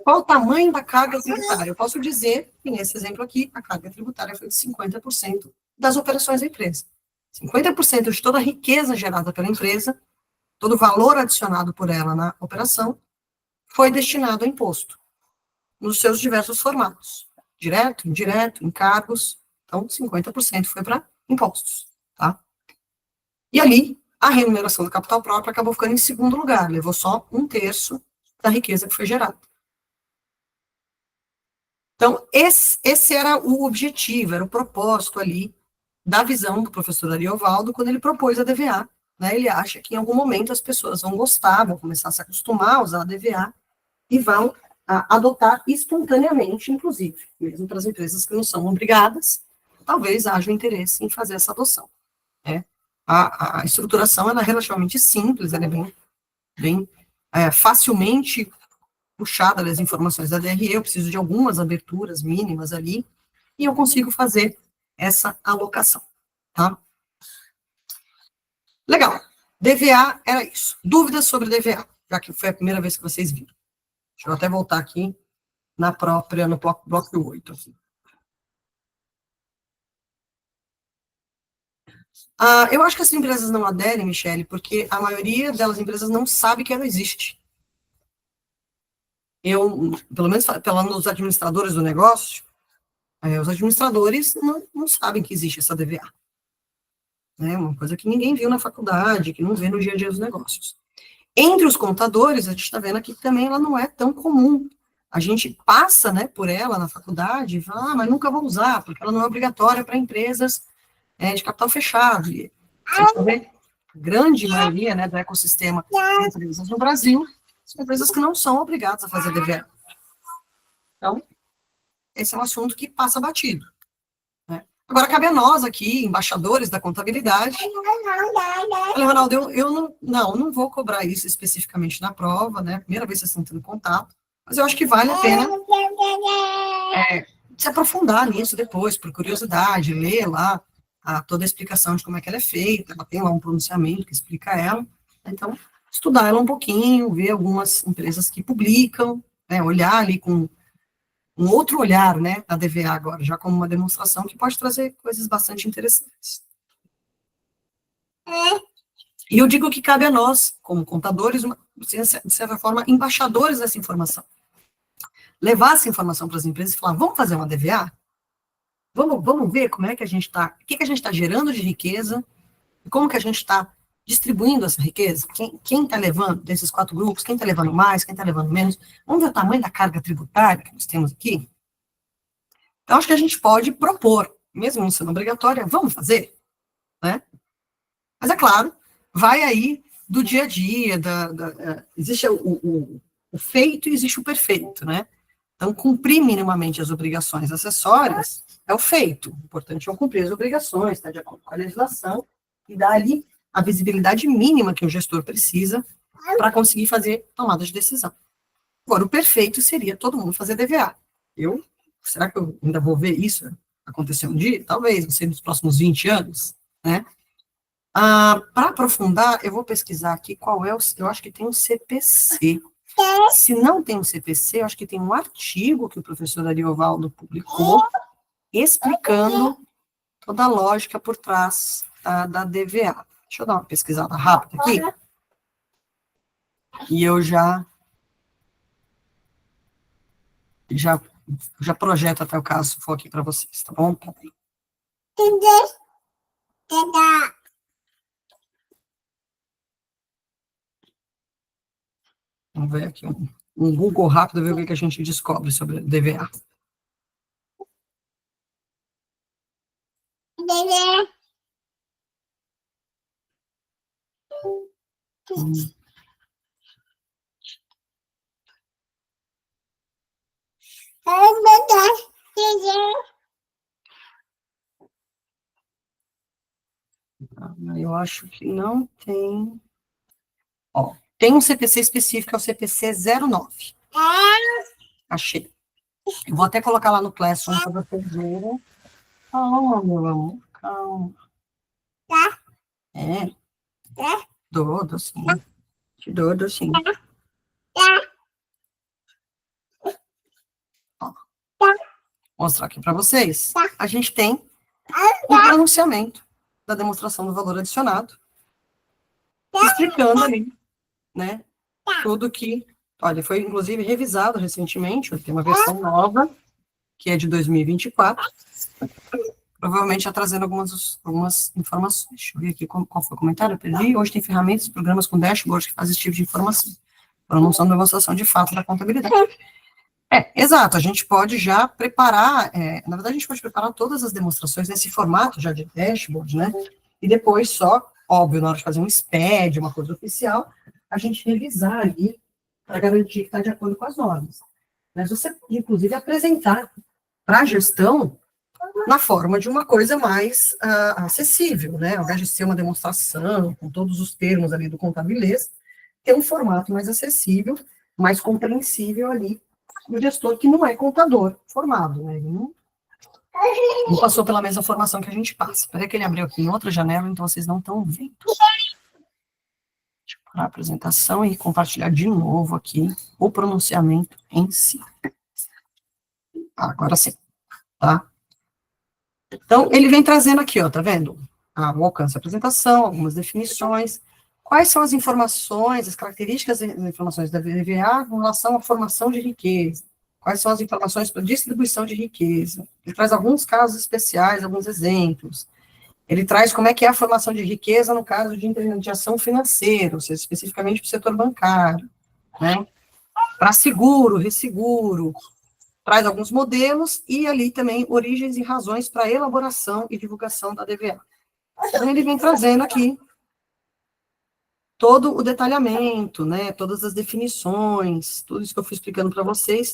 Qual o tamanho da carga tributária? Eu posso dizer que, nesse exemplo aqui, a carga tributária foi de 50% das operações da empresa. 50% de toda a riqueza gerada pela empresa, todo o valor adicionado por ela na operação, foi destinado a imposto, nos seus diversos formatos. Direto, indireto, encargos. Então, 50% foi para impostos. Tá? E ali, a remuneração do capital próprio acabou ficando em segundo lugar, levou só 1/3 da riqueza que foi gerada. Então, esse era o objetivo, era o propósito ali da visão do professor Ariovaldo quando ele propôs a DVA. Né? Ele acha que em algum momento as pessoas vão gostar, vão começar a se acostumar a usar a DVA e vão adotar espontaneamente, inclusive, mesmo para as empresas que não são obrigadas, talvez haja um interesse em fazer essa adoção. Né? A estruturação ela é relativamente simples, ela é bem facilmente puxada das informações da DRE, eu preciso de algumas aberturas mínimas ali, e eu consigo fazer essa alocação, tá? Legal. DVA era isso. Dúvidas sobre DVA, já que foi a primeira vez que vocês viram. Deixa eu até voltar aqui no bloco 8. Aqui. Eu acho que as empresas não aderem, Michele, porque a maioria delas empresas não sabe que ela existe. Pelo menos pelos administradores do negócio, os administradores não sabem que existe essa DVA. É uma coisa que ninguém viu na faculdade, que não vê no dia a dia dos negócios. Entre os contadores, a gente está vendo aqui que também ela não é tão comum. A gente passa, né, por ela na faculdade e fala, mas nunca vou usar, porque ela não é obrigatória para empresas de capital fechado. E você vê, a grande maioria, né, do ecossistema de empresas no Brasil são empresas que não são obrigadas a fazer DVA. Então, esse é um assunto que passa batido. Né? Agora, cabe a nós aqui, embaixadores da contabilidade. Olha, Ronaldo, eu não vou cobrar isso especificamente na prova, né? Primeira vez que vocês estão tendo contato, mas eu acho que vale a pena se aprofundar nisso depois, por curiosidade, ler lá toda a explicação de como é que ela é feita, ela tem lá um pronunciamento que explica ela, então, estudar ela um pouquinho, ver algumas empresas que publicam, né, olhar ali com um outro olhar, né, da DVA agora, já como uma demonstração que pode trazer coisas bastante interessantes. E eu digo que cabe a nós, como contadores, de certa forma, embaixadores dessa informação. Levar essa informação para as empresas e falar, vamos fazer uma DVA? Vamos ver como é que a gente está, o que a gente está gerando de riqueza, e como que a gente está distribuindo essa riqueza, quem está levando desses 4 grupos, quem está levando mais, quem está levando menos, vamos ver o tamanho da carga tributária que nós temos aqui? Então, acho que a gente pode propor, mesmo não sendo obrigatória, vamos fazer, né? Mas, é claro, vai aí do dia a dia, existe o feito e existe o perfeito, né? Então, cumprir minimamente as obrigações acessórias é o feito. O importante é eu cumprir as obrigações, estar de acordo com a legislação, e dar ali a visibilidade mínima que o gestor precisa para conseguir fazer tomada de decisão. Agora, o perfeito seria todo mundo fazer DVA. Será que eu ainda vou ver isso acontecer um dia? Talvez, não sei, nos próximos 20 anos, né? Para aprofundar, eu vou pesquisar aqui qual é eu acho que tem um CPC. Se não tem um CPC, eu acho que tem um artigo que o professor Ariovaldo publicou explicando toda a lógica por trás da DVA. Deixa eu dar uma pesquisada rápida aqui. E eu já projeto até o caso, se for aqui para vocês, tá bom? Vamos ver aqui um Google rápido, ver o que a gente descobre sobre DVA. Eu acho que não tem. Ó, tem um CPC específico, é o CPC 09. Achei. Eu vou até colocar lá no Classroom para vocês verem. Calma, meu amor, calma. Tá? É. Dou sim. Te dou sim. Ó, vou mostrar aqui para vocês. A gente tem um pronunciamento da demonstração do valor adicionado, explicando ali, né, tudo que, olha, foi inclusive revisado recentemente, tem uma versão nova, que é de 2024, provavelmente já trazendo algumas informações. Deixa eu ver aqui qual foi o comentário, eu perdi. Hoje tem ferramentas, programas com dashboard que fazem esse tipo de informação, para não são demonstração de fato da contabilidade. Exato, a gente pode já preparar, na verdade a gente pode preparar todas as demonstrações nesse formato já de dashboard, né, e depois só, óbvio, na hora de fazer um SPED, uma coisa oficial, a gente revisar ali, para garantir que está de acordo com as normas. Mas você pode, inclusive, apresentar para a gestão na forma de uma coisa mais acessível, né, ao invés de ser uma demonstração, com todos os termos ali do contabilês, ter um formato mais acessível, mais compreensível ali, do gestor que não é contador formado, né? Ele não passou pela mesma formação que a gente passa. Espera que ele abriu aqui em outra janela, então vocês não estão vendo. Deixa eu parar a apresentação e compartilhar de novo aqui o pronunciamento em si. Agora sim, tá? Então, ele vem trazendo aqui, ó, tá vendo? O alcance da apresentação, algumas definições. Quais são as informações, as características das informações da VVA com relação à formação de riqueza? Quais são as informações para distribuição de riqueza? Ele traz alguns casos especiais, alguns exemplos. Ele traz como é que é a formação de riqueza no caso de intermediação financeira, ou seja, especificamente para o setor bancário, né? Para seguro, resseguro, traz alguns modelos e ali também origens e razões para elaboração e divulgação da DVA. Então, ele vem trazendo aqui todo o detalhamento, né, todas as definições, tudo isso que eu fui explicando para vocês,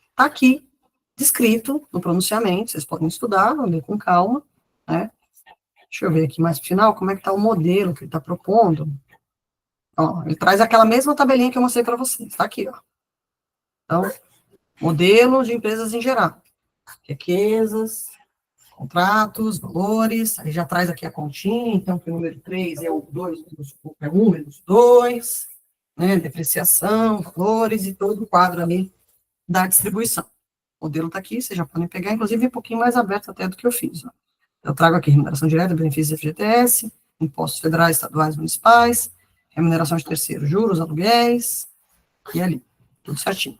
está aqui descrito no pronunciamento, vocês podem estudar, ler com calma, né. Deixa eu ver aqui mais no final, como é que está o modelo que ele está propondo. Ó, ele traz aquela mesma tabelinha que eu mostrei para vocês, está aqui, ó. Então, modelo de empresas em geral, riquezas, contratos, valores, aí já traz aqui a continha, então que o número 3 é o 2, é 1 menos 2, né, depreciação, valores e todo o quadro ali da distribuição. O modelo está aqui, vocês já podem pegar, inclusive um pouquinho mais aberto até do que eu fiz. Ó. Eu trago aqui remuneração direta, benefícios FGTS, impostos federais, estaduais, municipais, remuneração de terceiros, juros, aluguéis, e ali, tudo certinho.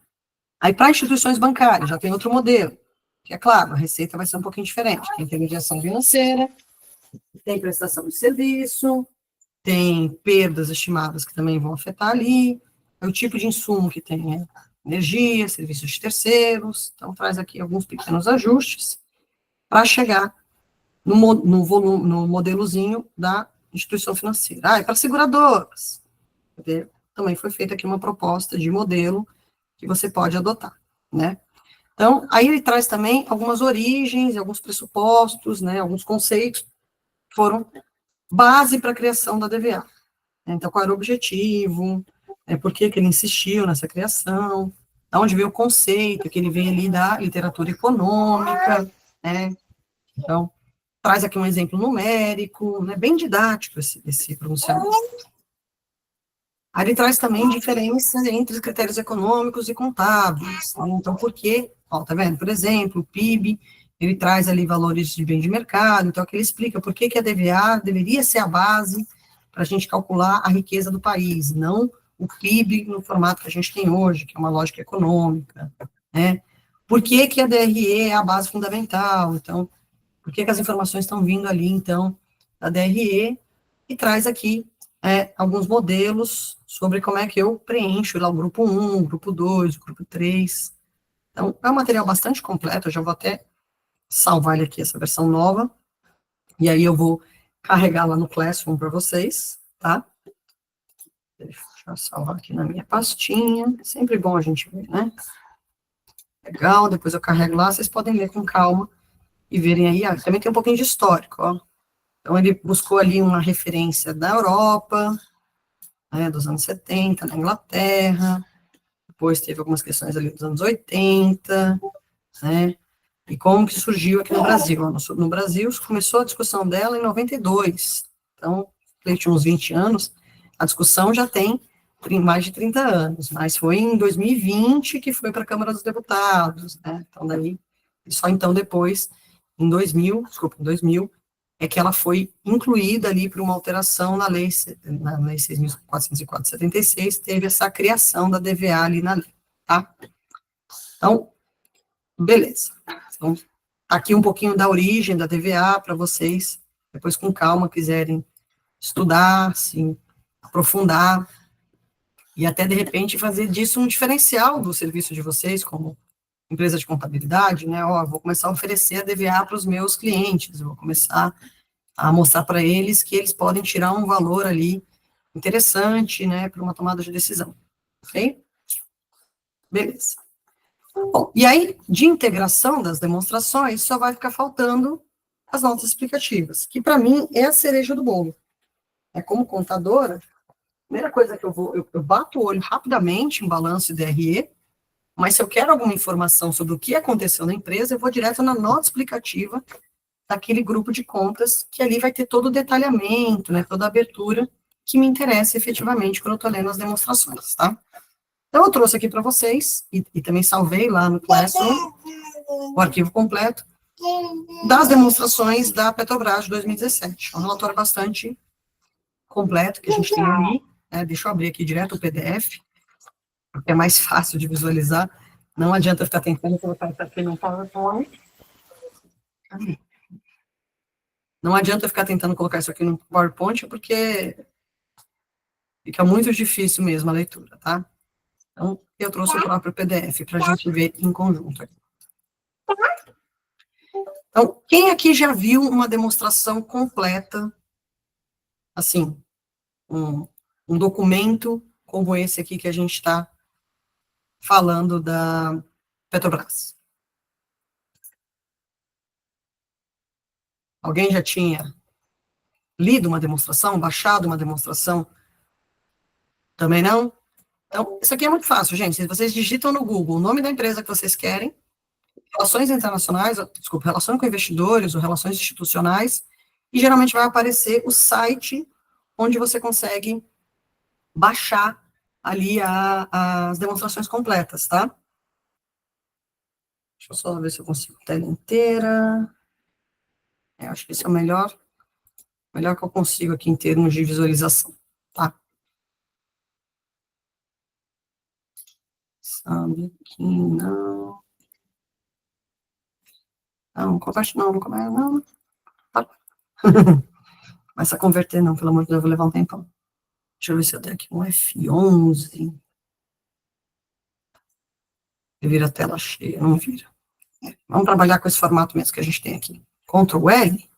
Aí, para instituições bancárias, já tem outro modelo, que é claro, a receita vai ser um pouquinho diferente. Tem intermediação financeira, tem prestação de serviço, tem perdas estimadas que também vão afetar ali, é o tipo de insumo que tem, né? Energia, serviços de terceiros, então traz aqui alguns pequenos ajustes para chegar no modelozinho da instituição financeira. E para seguradoras, também foi feita aqui uma proposta de modelo que você pode adotar, né? Então, aí ele traz também algumas origens, alguns pressupostos, né, alguns conceitos que foram base para a criação da DVA. Então, qual era o objetivo, por que ele insistiu nessa criação, de onde veio o conceito, que ele vem ali da literatura econômica, né? Então, traz aqui um exemplo numérico, né, bem didático esse pronunciamento. Aí ele traz também diferenças entre os critérios econômicos e contábeis. Então, por quê? Ó, tá vendo? Por exemplo, o PIB, ele traz ali valores de bem de mercado, então aqui ele explica por que que a DVA deveria ser a base para a gente calcular a riqueza do país, não o PIB no formato que a gente tem hoje, que é uma lógica econômica, né? Por que que a DRE é a base fundamental? Então, por que que as informações estão vindo ali, então, da DRE, e traz aqui alguns modelos sobre como é que eu preencho lá o grupo 1, o grupo 2, o grupo 3. Então, é um material bastante completo, eu já vou até salvar ele aqui, essa versão nova, e aí eu vou carregar lá no Classroom para vocês, tá? Deixa eu salvar aqui na minha pastinha, sempre bom a gente ver, né? Legal, depois eu carrego lá, vocês podem ler com calma e verem aí, também tem um pouquinho de histórico, ó. Então, ele buscou ali uma referência da Europa, né, dos anos 70, na Inglaterra, depois teve algumas questões ali dos anos 80, né, e como que surgiu aqui no Brasil. No Brasil, começou a discussão dela em 92, então, tinha uns 20 anos, a discussão já tem mais de 30 anos, mas foi em 2020 que foi para a Câmara dos Deputados, né, então daí, só então depois, em 2000, é que ela foi incluída ali para uma alteração na lei 6.404 de 76, teve essa criação da DVA ali na lei, tá? Então, beleza. Então, aqui um pouquinho da origem da DVA para vocês, depois com calma quiserem estudar, assim, aprofundar, e até de repente fazer disso um diferencial do serviço de vocês como empresa de contabilidade, né? Ó, vou começar a oferecer a DVA para os meus clientes, eu vou começar a mostrar para eles que eles podem tirar um valor ali interessante, né, para uma tomada de decisão, ok? Beleza. Bom, e aí, de integração das demonstrações, só vai ficar faltando as notas explicativas, que para mim é a cereja do bolo. É como contadora, a primeira coisa que eu bato o olho rapidamente em balanço e DRE, mas se eu quero alguma informação sobre o que aconteceu na empresa, eu vou direto na nota explicativa daquele grupo de contas, que ali vai ter todo o detalhamento, né, toda a abertura que me interessa efetivamente quando eu estou lendo as demonstrações, tá? Então, eu trouxe aqui para vocês, e também salvei lá no Classroom, o arquivo completo, das demonstrações da Petrobras de 2017. É um relatório bastante completo que a gente tem ali, né, deixa eu abrir aqui direto o PDF, porque é mais fácil de visualizar, não adianta eu ficar tentando colocar isso aqui no PowerPoint. Não adianta eu ficar tentando colocar isso aqui no PowerPoint, porque fica muito difícil mesmo a leitura, tá? Então, eu trouxe o próprio PDF para a gente ver em conjunto aqui. Então, quem aqui já viu uma demonstração completa, assim, um documento como esse aqui que a gente está falando da Petrobras? Alguém já tinha lido uma demonstração, baixado uma demonstração? Também não? Então, isso aqui é muito fácil, gente. Se vocês digitam no Google o nome da empresa que vocês querem, relações internacionais, desculpa, relações com investidores ou relações institucionais, e geralmente vai aparecer o site onde você consegue baixar ali as demonstrações completas, tá? Deixa eu só ver se eu consigo tela inteira. Acho que esse é o melhor que eu consigo aqui em termos de visualização, tá? Sabe que não. Não, converte não, não. Tá. Começa a converter não, pelo amor de Deus, eu vou levar um tempão. Deixa eu ver se eu tenho aqui um F11. Vira a tela cheia, não vira. Vamos trabalhar com esse formato mesmo que a gente tem aqui. Ctrl L?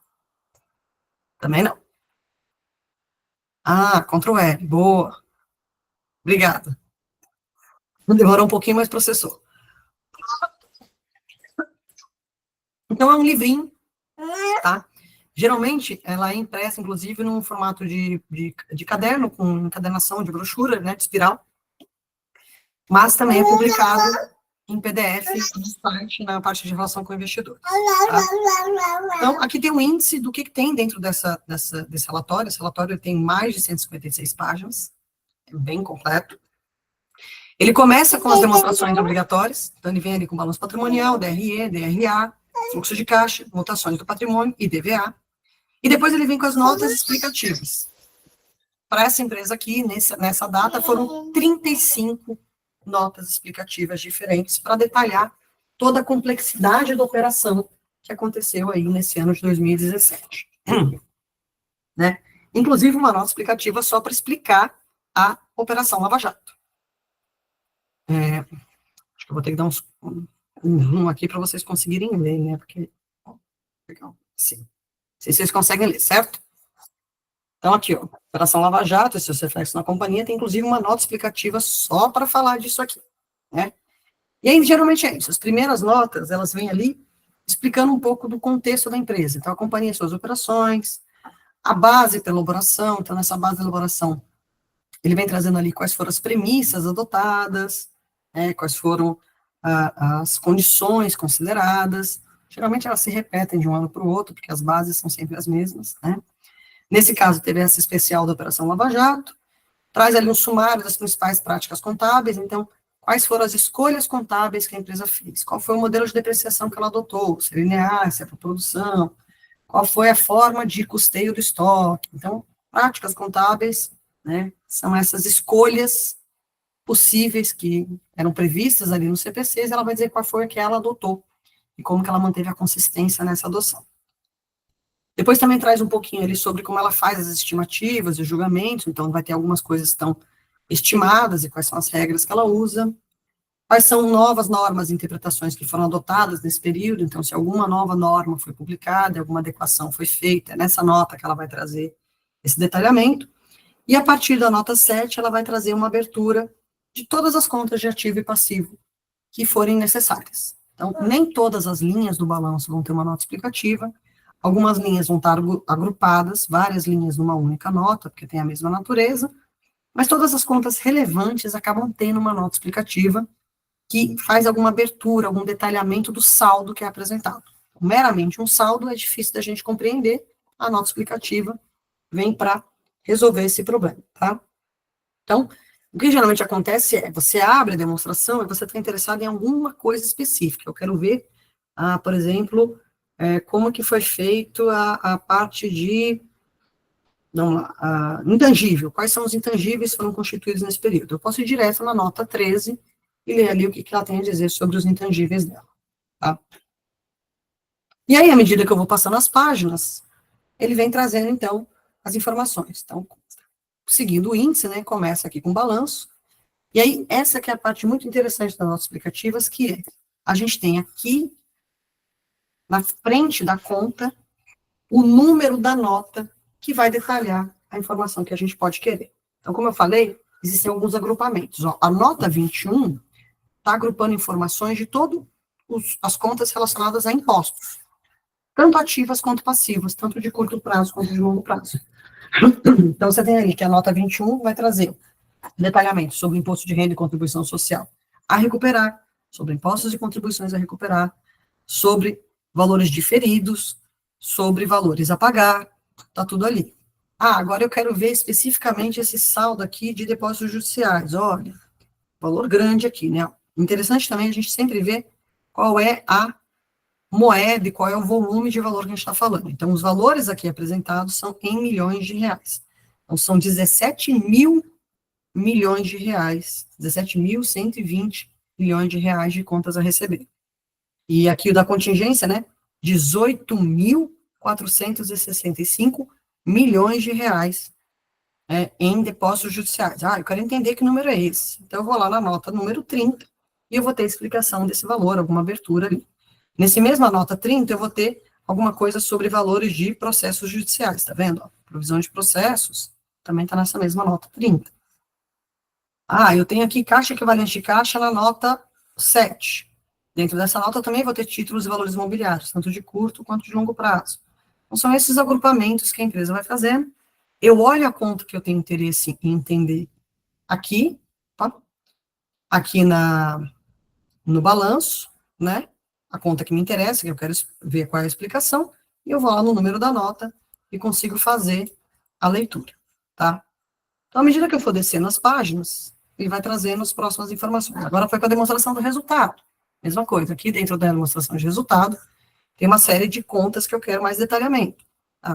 Também não. Ah, Ctrl L, boa. Obrigada. Demorou um pouquinho, mas processou. Então, é um livrinho, tá? Geralmente, ela é impressa, inclusive, num formato de caderno, com encadernação de brochura, né, de espiral, mas também é publicado em PDF no site, na parte de relação com investidores. Tá? Então, aqui tem um índice do que tem dentro desse relatório. Esse relatório tem mais de 156 páginas, é bem completo. Ele começa com as demonstrações obrigatórias, então ele vem ali com balanço patrimonial, DRE, DRA, fluxo de caixa, mutações do patrimônio e DVA, e depois ele vem com as notas explicativas. Para essa empresa aqui, nessa data, foram 35 notas explicativas diferentes para detalhar toda a complexidade da operação que aconteceu aí nesse ano de 2017. Né? Inclusive uma nota explicativa só para explicar a Operação Lava Jato. Acho que eu vou ter que dar um zoom aqui para vocês conseguirem ler, né? Porque, legal, sim. Não sei se vocês conseguem ler, certo? Então, aqui, ó, Operação Lava Jato, seus reflexos na companhia, tem inclusive uma nota explicativa só para falar disso aqui, né? E aí, geralmente é isso, as primeiras notas, elas vêm ali explicando um pouco do contexto da empresa. Então, a companhia, suas operações, a base para elaboração, então, nessa base de elaboração, ele vem trazendo ali quais foram as premissas adotadas, quais foram as condições consideradas. Geralmente, elas se repetem de um ano para o outro, porque as bases são sempre as mesmas, né? Nesse caso, teve essa especial da Operação Lava Jato, traz ali um sumário das principais práticas contábeis, então, quais foram as escolhas contábeis que a empresa fez, qual foi o modelo de depreciação que ela adotou, se é linear, se é para produção, qual foi a forma de custeio do estoque. Então, práticas contábeis, né, são essas escolhas possíveis que eram previstas ali no CPCs, ela vai dizer qual foi a que ela adotou e como que ela manteve a consistência nessa adoção. Depois também traz um pouquinho ali sobre como ela faz as estimativas e os julgamentos, então vai ter algumas coisas que estão estimadas e quais são as regras que ela usa, quais são novas normas e interpretações que foram adotadas nesse período, então se alguma nova norma foi publicada, alguma adequação foi feita, é nessa nota que ela vai trazer esse detalhamento, e a partir da nota 7, ela vai trazer uma abertura de todas as contas de ativo e passivo que forem necessárias. Então, nem todas as linhas do balanço vão ter uma nota explicativa, algumas linhas vão estar agrupadas, várias linhas numa única nota, porque tem a mesma natureza, mas todas as contas relevantes acabam tendo uma nota explicativa que faz alguma abertura, algum detalhamento do saldo que é apresentado. Meramente um saldo é difícil da gente compreender, a nota explicativa vem para resolver esse problema, tá? Então, o que geralmente acontece é, você abre a demonstração e você está interessado em alguma coisa específica. Eu quero ver, por exemplo, como que foi feito a parte de, vamos lá, intangível, quais são os intangíveis que foram constituídos nesse período. Eu posso ir direto na nota 13 e ler ali o que ela tem a dizer sobre os intangíveis dela, tá? E aí, à medida que eu vou passando as páginas, ele vem trazendo, então, as informações. Então, seguindo o índice, né, começa aqui com balanço, e aí, essa que é a parte muito interessante das notas explicativas, que é, a gente tem aqui, na frente da conta, o número da nota que vai detalhar a informação que a gente pode querer. Então, como eu falei, existem alguns agrupamentos. Ó, a nota 21 está agrupando informações de todas as contas relacionadas a impostos, tanto ativas quanto passivas, tanto de curto prazo quanto de longo prazo. Então, você tem ali que a nota 21 vai trazer detalhamento sobre imposto de renda e contribuição social a recuperar, sobre impostos e contribuições a recuperar, sobre valores diferidos, sobre valores a pagar, tá tudo ali. Agora eu quero ver especificamente esse saldo aqui de depósitos judiciais, olha, valor grande aqui, né? Interessante também a gente sempre ver qual é a moeda e qual é o volume de valor que a gente está falando. Então, os valores aqui apresentados são em milhões de reais. Então, são 17 mil milhões de reais, 17.120 milhões de reais de contas a receber. E aqui o da contingência, né, 18.465 milhões de reais em depósitos judiciais. Eu quero entender que número é esse. Então, eu vou lá na nota número 30 e eu vou ter a explicação desse valor, alguma abertura ali. Nesse mesma nota 30, eu vou ter alguma coisa sobre valores de processos judiciais, tá vendo? Provisão de processos também está nessa mesma nota 30. Eu tenho aqui caixa equivalente de caixa na nota 7. Dentro dessa nota eu também vou ter títulos e valores imobiliários, tanto de curto quanto de longo prazo. Então, são esses agrupamentos que a empresa vai fazendo. Eu olho a conta que eu tenho interesse em entender aqui, tá? Aqui no balanço, né? A conta que me interessa, que eu quero ver qual é a explicação, e eu vou lá no número da nota e consigo fazer a leitura, tá? Então, à medida que eu for descendo as páginas, ele vai trazendo as próximas informações. Agora foi para a demonstração do resultado. Mesma coisa, aqui dentro da demonstração de resultado, tem uma série de contas que eu quero mais detalhamento.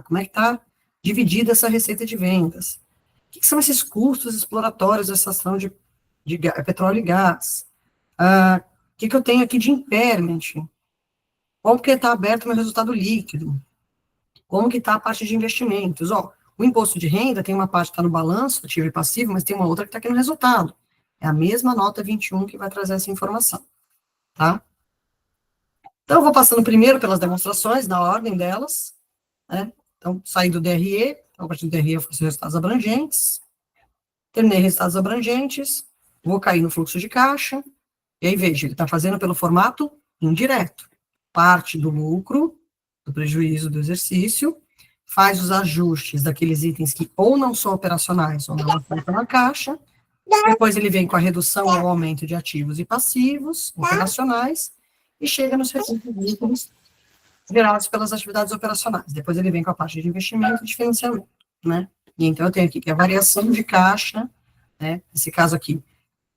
Como é que está dividida essa receita de vendas? O que são esses custos exploratórios dessa ação de petróleo e gás? O que eu tenho aqui de impairment? Como que está aberto o meu resultado líquido? Como que está a parte de investimentos? O imposto de renda tem uma parte que está no balanço, ativo e passivo, mas tem uma outra que está aqui no resultado. É a mesma nota 21 que vai trazer essa informação, tá? Então, eu vou passando primeiro pelas demonstrações, na ordem delas, né? Então, saí do DRE, então, a partir do DRE eu faço resultados abrangentes, terminei resultados abrangentes, vou cair no fluxo de caixa, e aí, veja, ele está fazendo pelo formato indireto. Parte do lucro, do prejuízo do exercício, faz os ajustes daqueles itens que ou não são operacionais ou não afetam na caixa, depois ele vem com a redução ou aumento de ativos e passivos operacionais, e chega nos recursos líquidos gerados pelas atividades operacionais. Depois ele vem com a parte de investimento e de financiamento, né? E então eu tenho aqui que a variação de caixa, né? Nesse caso aqui,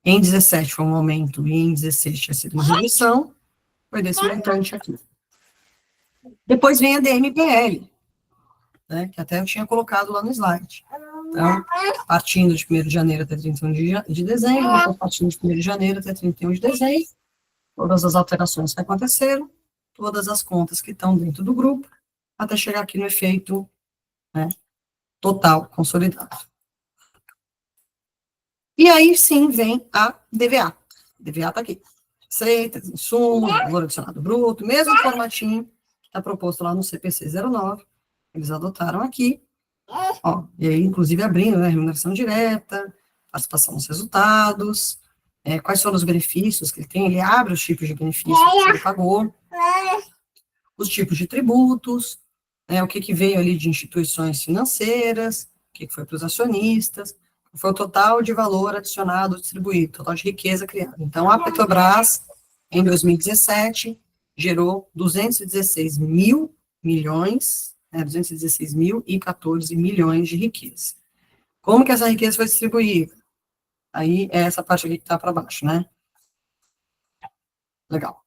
em 17 foi um aumento e em 16 tinha sido uma redução, foi desse montante aqui. Depois vem a DMPL, né, que até eu tinha colocado lá no slide. Então, partindo de 1º de janeiro até 31 de dezembro, depois partindo de 1º de janeiro até 31 de dezembro, todas as alterações que aconteceram, todas as contas que estão dentro do grupo, até chegar aqui no efeito, né, total, consolidado. E aí, sim, vem a DVA. A DVA está aqui. Receitas, insumos, valor adicionado bruto, mesmo formatinho que está proposto lá no CPC 09, eles adotaram aqui, e aí, inclusive, abrindo, né, remuneração direta, participação nos resultados, quais foram os benefícios que ele tem, ele abre os tipos de benefícios que ele pagou, os tipos de tributos, o que veio ali de instituições financeiras, o que foi para os acionistas, foi o total de valor adicionado distribuído, total de riqueza criada. Então, a Petrobras, em 2017, gerou 216 mil milhões, 216.014 milhões de riqueza. Como que essa riqueza foi distribuída? Aí, é essa parte aqui que está para baixo, né? Legal.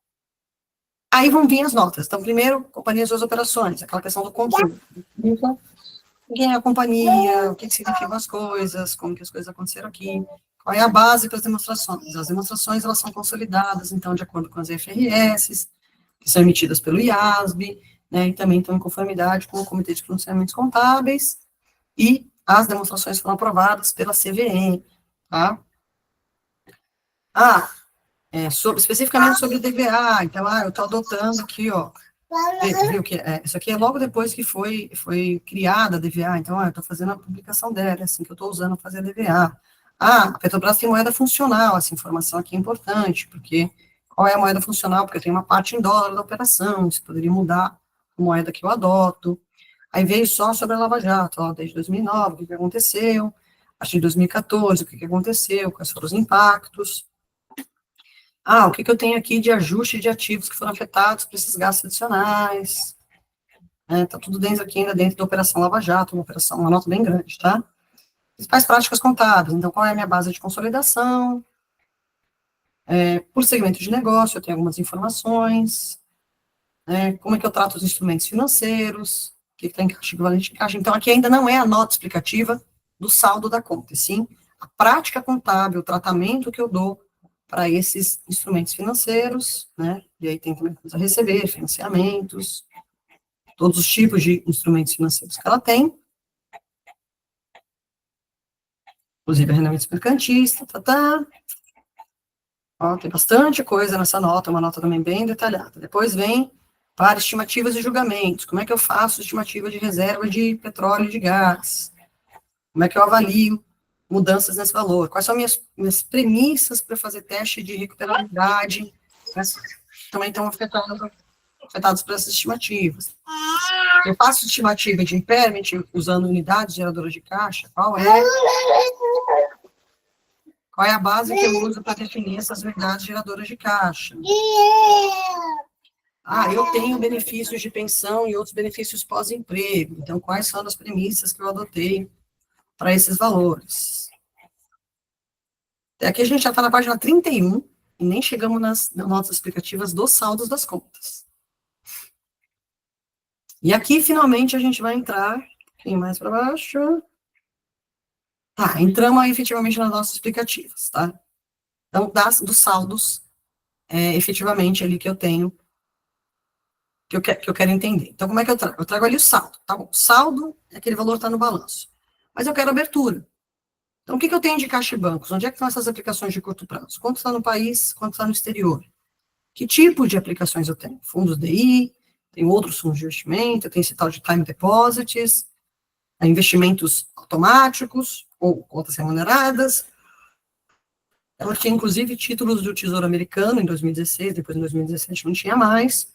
Aí vão vir as notas. Então, primeiro, companhia e suas operações, aquela questão do controle. Então, quem é a companhia, o que significam as coisas, como que as coisas aconteceram aqui, qual é a base para as demonstrações. As demonstrações, elas são consolidadas, então, de acordo com as IFRS, que são emitidas pelo IASB, né, e também estão em conformidade com o Comitê de Pronunciamentos Contábeis, e as demonstrações foram aprovadas pela CVM, tá? Especificamente sobre o DVA, então, eu estou adotando aqui, viu que isso aqui é logo depois que foi criada a DVA, então, eu estou fazendo a publicação dela, é assim que eu estou usando para fazer a DVA. A Petrobras tem moeda funcional, essa informação aqui é importante, porque qual é a moeda funcional? Porque eu tenho uma parte em dólar da operação, isso poderia mudar a moeda que eu adoto. Aí veio só sobre a Lava Jato, desde 2009, o que aconteceu, a partir de 2014, o que aconteceu, quais foram os impactos. O que eu tenho aqui de ajuste de ativos que foram afetados por esses gastos adicionais. Tá tudo ainda dentro da Operação Lava Jato, uma nota bem grande, tá? Principais práticas contábeis, então, qual é a minha base de consolidação? Por segmento de negócio, eu tenho algumas informações. Como é que eu trato os instrumentos financeiros? O que está em caixa, equivalente em caixa? Então, aqui ainda não é a nota explicativa do saldo da conta, sim a prática contábil, o tratamento que eu dou para esses instrumentos financeiros, né? E aí tem também coisa a receber, financiamentos, todos os tipos de instrumentos financeiros que ela tem, inclusive arrendamentos mercantis, tem bastante coisa nessa nota, uma nota também bem detalhada. Depois vem para estimativas e julgamentos, como é que eu faço estimativa de reserva de petróleo e de gás, como é que eu avalio mudanças nesse valor, quais são minhas premissas para fazer teste de recuperabilidade, também estão afetados por essas estimativas. Eu faço estimativa de impairment usando unidades geradoras de caixa, qual é a base que eu uso para definir essas unidades geradoras de caixa. Eu tenho benefícios de pensão e outros benefícios pós-emprego, então quais são as premissas que eu adotei para esses valores. Aqui a gente já está na página 31, e nem chegamos nas notas explicativas dos saldos das contas. E aqui, finalmente, a gente vai entrar um pouquinho mais para baixo. Tá, entramos aí, efetivamente nas notas explicativas, tá? Então, dos saldos, efetivamente, ali que eu tenho, que eu quero entender. Então, como é que eu trago? Eu trago ali o saldo, tá bom? O saldo é aquele valor que está no balanço. Mas eu quero abertura. Então, o que eu tenho de caixa e bancos? Onde é que estão essas aplicações de curto prazo? Quanto está no país, quanto está no exterior? Que tipo de aplicações eu tenho? Fundos DI, tenho outros fundos de investimento, eu tenho esse tal de time deposits, investimentos automáticos, ou contas remuneradas. Ela tinha, inclusive, títulos do Tesouro Americano em 2016, depois em 2017 não tinha mais,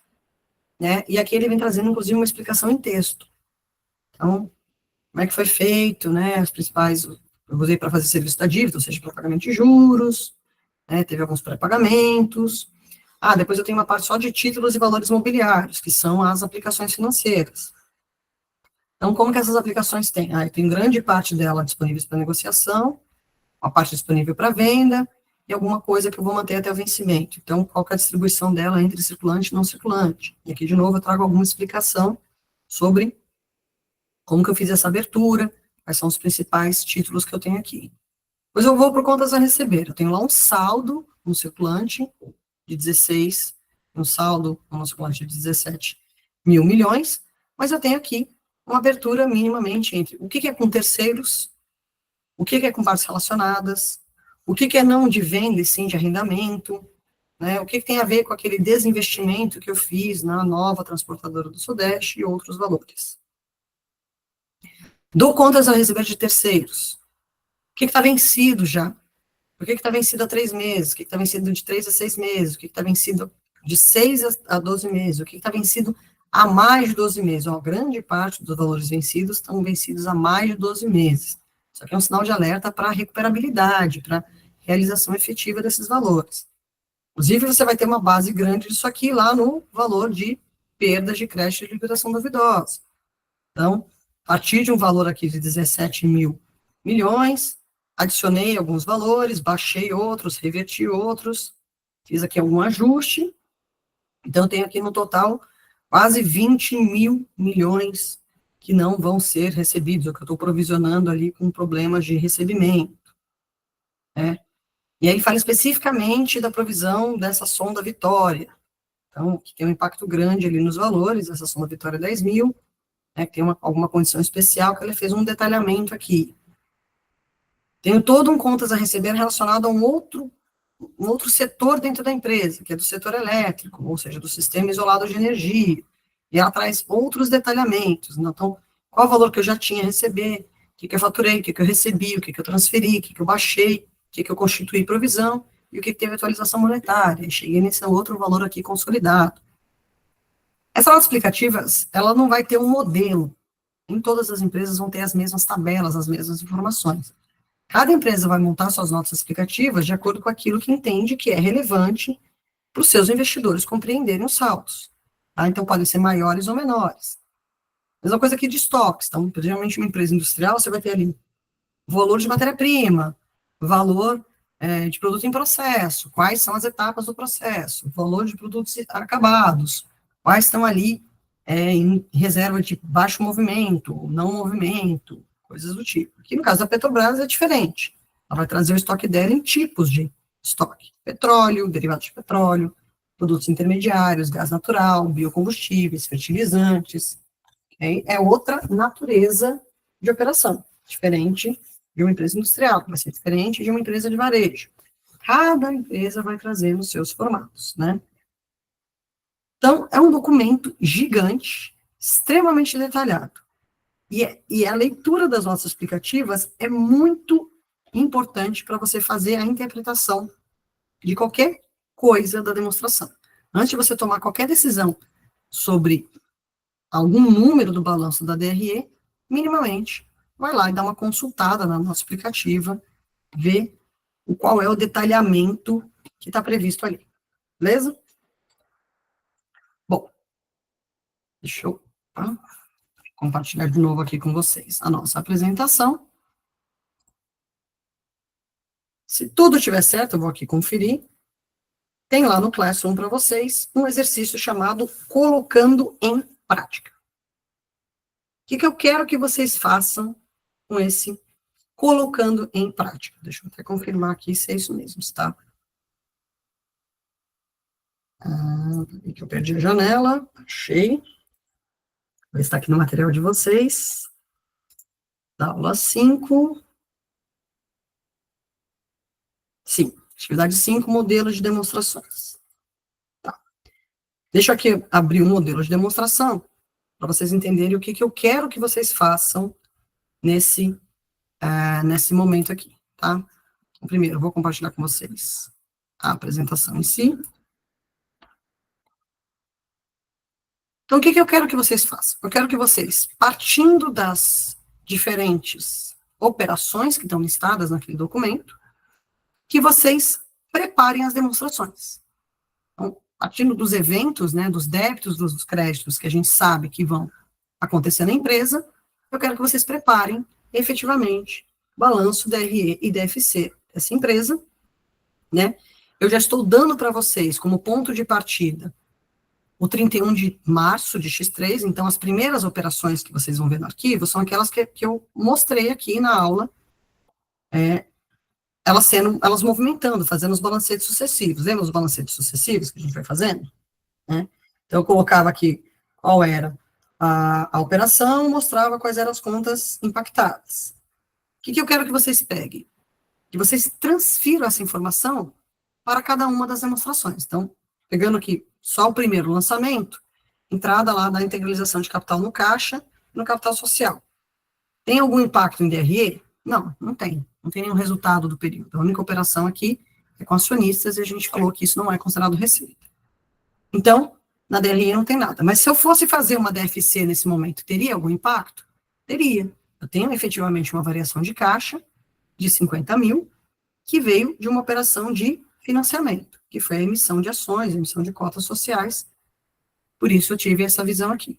né? E aqui ele vem trazendo, inclusive, uma explicação em texto. Então, como é que foi feito, né? As principais, eu usei para fazer serviço da dívida, ou seja, para pagamento de juros, né? Teve alguns pré-pagamentos. Depois eu tenho uma parte só de títulos e valores mobiliários, que são as aplicações financeiras. Então, como que essas aplicações têm? Eu tenho grande parte dela disponíveis para negociação, uma parte disponível para venda, e alguma coisa que eu vou manter até o vencimento. Então, qual que é a distribuição dela entre circulante e não circulante? E aqui, de novo, eu trago alguma explicação sobre como que eu fiz essa abertura, quais são os principais títulos que eu tenho aqui. Depois eu vou por contas a receber. Eu tenho lá um saldo no circulante de 16, um saldo no circulante de 17 mil milhões, mas eu tenho aqui uma abertura minimamente entre o que é com terceiros, o que é com partes relacionadas, o que é não de venda e sim de arrendamento, né, o que tem a ver com aquele desinvestimento que eu fiz na nova transportadora do Sudeste e outros valores. Dou contas a receber de terceiros. O que está vencido já? O que está vencido há 3 meses? O que está vencido de 3 a 6 meses? O que está vencido de 6 a 12 meses? O que está vencido há mais de 12 meses? Grande parte dos valores vencidos estão vencidos há mais de 12 meses. Isso aqui é um sinal de alerta para recuperabilidade, para realização efetiva desses valores. Inclusive, você vai ter uma base grande disso aqui lá no valor de perdas de crédito e liquidação duvidosa. Então, a partir de um valor aqui de 17 mil milhões, adicionei alguns valores, baixei outros, reverti outros, fiz aqui algum ajuste, então eu tenho aqui no total quase 20 mil milhões que não vão ser recebidos, ou que eu estou provisionando ali com problemas de recebimento, né? E aí fala especificamente da provisão dessa sonda Vitória, então, que tem um impacto grande ali nos valores, essa sonda Vitória 10 mil, né, que tem alguma condição especial, que ele fez um detalhamento aqui. Tenho todo um contas a receber relacionado a um outro setor dentro da empresa, que é do setor elétrico, ou seja, do sistema isolado de energia, e ela traz outros detalhamentos. Então, qual o valor que eu já tinha a receber, o que eu faturei, o que eu recebi, o que eu transferi, o que eu baixei, o que eu constituí provisão, e o que teve atualização monetária. E cheguei nesse outro valor aqui consolidado. Essa nota explicativa, ela não vai ter um modelo. Nem todas as empresas vão ter as mesmas tabelas, as mesmas informações. Cada empresa vai montar suas notas explicativas de acordo com aquilo que entende que é relevante para os seus investidores compreenderem os saldos. Tá? Então, podem ser maiores ou menores. Mesma coisa aqui de estoques. Então, geralmente, uma empresa industrial, você vai ter ali valor de matéria-prima, valor de produto em processo, quais são as etapas do processo, valor de produtos acabados, quais estão ali em reserva de baixo movimento, não movimento, coisas do tipo. Aqui, no caso da Petrobras, é diferente. Ela vai trazer o estoque dela em tipos de estoque. Petróleo, derivados de petróleo, produtos intermediários, gás natural, biocombustíveis, fertilizantes. É outra natureza de operação, diferente de uma empresa industrial, que vai ser diferente de uma empresa de varejo. Cada empresa vai trazer os seus formatos, né? Então, é um documento gigante, extremamente detalhado. E a leitura das notas explicativas é muito importante para você fazer a interpretação de qualquer coisa da demonstração. Antes de você tomar qualquer decisão sobre algum número do balanço da DRE, minimamente, vai lá e dá uma consultada na nossa explicativa, vê qual é o detalhamento que está previsto ali. Beleza? Bom, deixa eu compartilhar de novo aqui com vocês a nossa apresentação. Se tudo estiver certo, eu vou aqui conferir. Tem lá no Classroom para vocês um exercício chamado Colocando em Prática. O que eu quero que vocês façam com esse colocando em prática? Deixa eu até confirmar aqui se é isso mesmo, tá? Que eu perdi a janela, achei. Vai estar aqui no material de vocês. Da aula 5. Sim, atividade 5, modelo de demonstrações. Tá. Deixa eu aqui abrir o modelo de demonstração, para vocês entenderem o que eu quero que vocês façam nesse momento aqui, tá? Então, primeiro, eu vou compartilhar com vocês a apresentação em si. Então, o que eu quero que vocês façam? Eu quero que vocês, partindo das diferentes operações que estão listadas naquele documento, que vocês preparem as demonstrações. Então, partindo dos eventos, né, dos débitos, dos créditos que a gente sabe que vão acontecer na empresa, eu quero que vocês preparem efetivamente balanço DRE e DFC dessa empresa, né? Eu já estou dando para vocês como ponto de partida o 31 de março de X3, então as primeiras operações que vocês vão ver no arquivo são aquelas que eu mostrei aqui na aula, elas movimentando, fazendo os balancetes sucessivos. Lembra os balancetes sucessivos que a gente vai fazendo? Né? Então, eu colocava aqui qual era a operação, mostrava quais eram as contas impactadas. O que eu quero que vocês peguem? Que vocês transfiram essa informação para cada uma das demonstrações. Então, pegando aqui só o primeiro lançamento, entrada lá da integralização de capital no caixa e no capital social. Tem algum impacto em DRE? Não, não tem. Não tem nenhum resultado do período. A única operação aqui é com acionistas e a gente falou que isso não é considerado receita. Então, na DRE não tem nada. Mas se eu fosse fazer uma DFC nesse momento, teria algum impacto? Teria. Eu tenho efetivamente uma variação de caixa de 50 mil, que veio de uma operação de financiamento, que foi a emissão de ações, emissão de cotas sociais. Por isso eu tive essa visão aqui.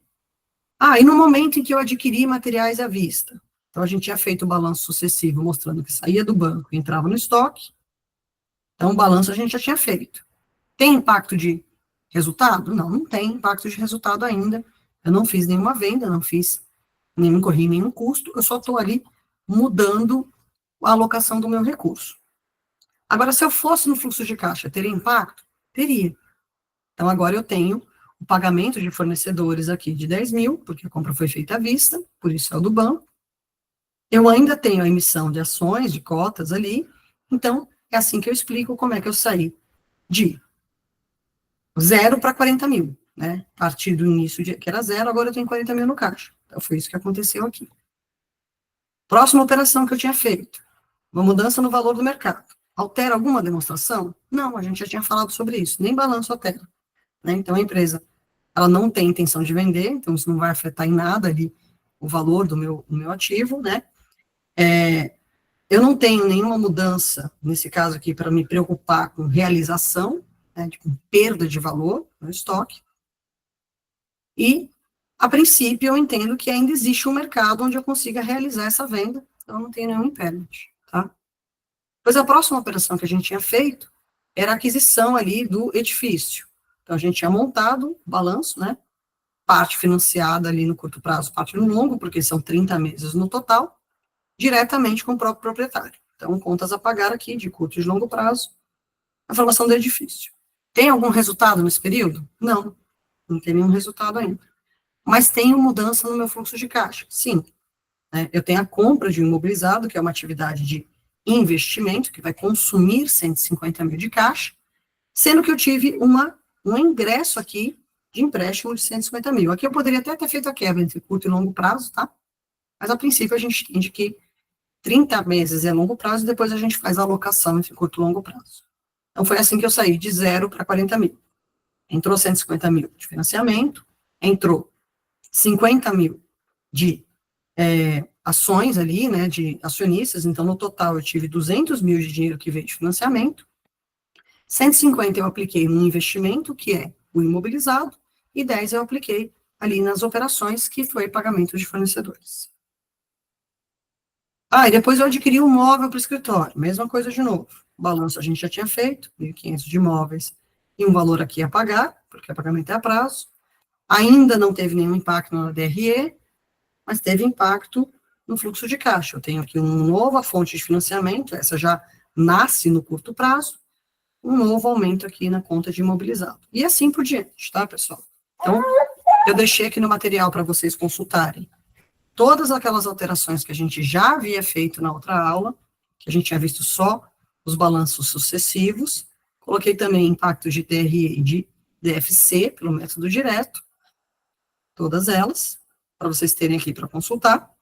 E no momento em que eu adquiri materiais à vista, então a gente tinha feito o balanço sucessivo, mostrando que saía do banco e entrava no estoque, então o balanço a gente já tinha feito. Tem impacto de resultado? Não, não tem impacto de resultado ainda. Eu não fiz nenhuma venda, não corri nenhum custo, eu só estou ali mudando a alocação do meu recurso. Agora, se eu fosse no fluxo de caixa, teria impacto? Teria. Então, agora eu tenho o pagamento de fornecedores aqui de 10 mil, porque a compra foi feita à vista, por isso é o do banco. Eu ainda tenho a emissão de ações, de cotas ali, então, é assim que eu explico como é que eu saí de 0 para 40 mil, né? A partir do início, que era 0, agora eu tenho 40 mil no caixa. Então, foi isso que aconteceu aqui. Próxima operação que eu tinha feito, uma mudança no valor do mercado. Altera alguma demonstração? Não, a gente já tinha falado sobre isso, nem balanço altera. Né? Então, a empresa, ela não tem intenção de vender, então isso não vai afetar em nada ali o valor do meu ativo, né? Eu não tenho nenhuma mudança, nesse caso aqui, para me preocupar com realização, né, com perda de valor no estoque. E, a princípio, eu entendo que ainda existe um mercado onde eu consiga realizar essa venda, então não tem nenhum impairment, tá? Pois a próxima operação que a gente tinha feito era a aquisição ali do edifício. Então, a gente tinha montado o balanço, né? Parte financiada ali no curto prazo, parte no longo, porque são 30 meses no total, diretamente com o próprio proprietário. Então, contas a pagar aqui, de curto e de longo prazo, a formação do edifício. Tem algum resultado nesse período? Não, não tem nenhum resultado ainda. Mas tem mudança no meu fluxo de caixa? Sim. Né? Eu tenho a compra de um imobilizado, que é uma atividade de investimento, que vai consumir 150 mil de caixa, sendo que eu tive um ingresso aqui de empréstimo de 150 mil. Aqui eu poderia até ter feito a quebra entre curto e longo prazo, tá? Mas, a princípio, a gente entende que 30 meses é longo prazo, e depois a gente faz a alocação entre curto e longo prazo. Então, foi assim que eu saí de 0 para 40 mil. Entrou 150 mil de financiamento, entrou 50 mil de ações ali, né, de acionistas, então, no total, eu tive 200 mil de dinheiro que veio de financiamento, 150 eu apliquei no investimento, que é o imobilizado, e 10 eu apliquei ali nas operações, que foi pagamento de fornecedores. Ah, e depois eu adquiri um móvel para o escritório, mesma coisa de novo. O balanço a gente já tinha feito, 1.500 de imóveis e um valor aqui a pagar, porque o pagamento é a prazo. Ainda não teve nenhum impacto na DRE, mas teve impacto no fluxo de caixa. Eu tenho aqui uma nova fonte de financiamento, essa já nasce no curto prazo, um novo aumento aqui na conta de imobilizado. E assim por diante, tá, pessoal? Então, eu deixei aqui no material para vocês consultarem todas aquelas alterações que a gente já havia feito na outra aula, que a gente tinha visto só os balanços sucessivos. Coloquei também impactos de TRE e de DFC, pelo método direto, todas elas, para vocês terem aqui para consultar.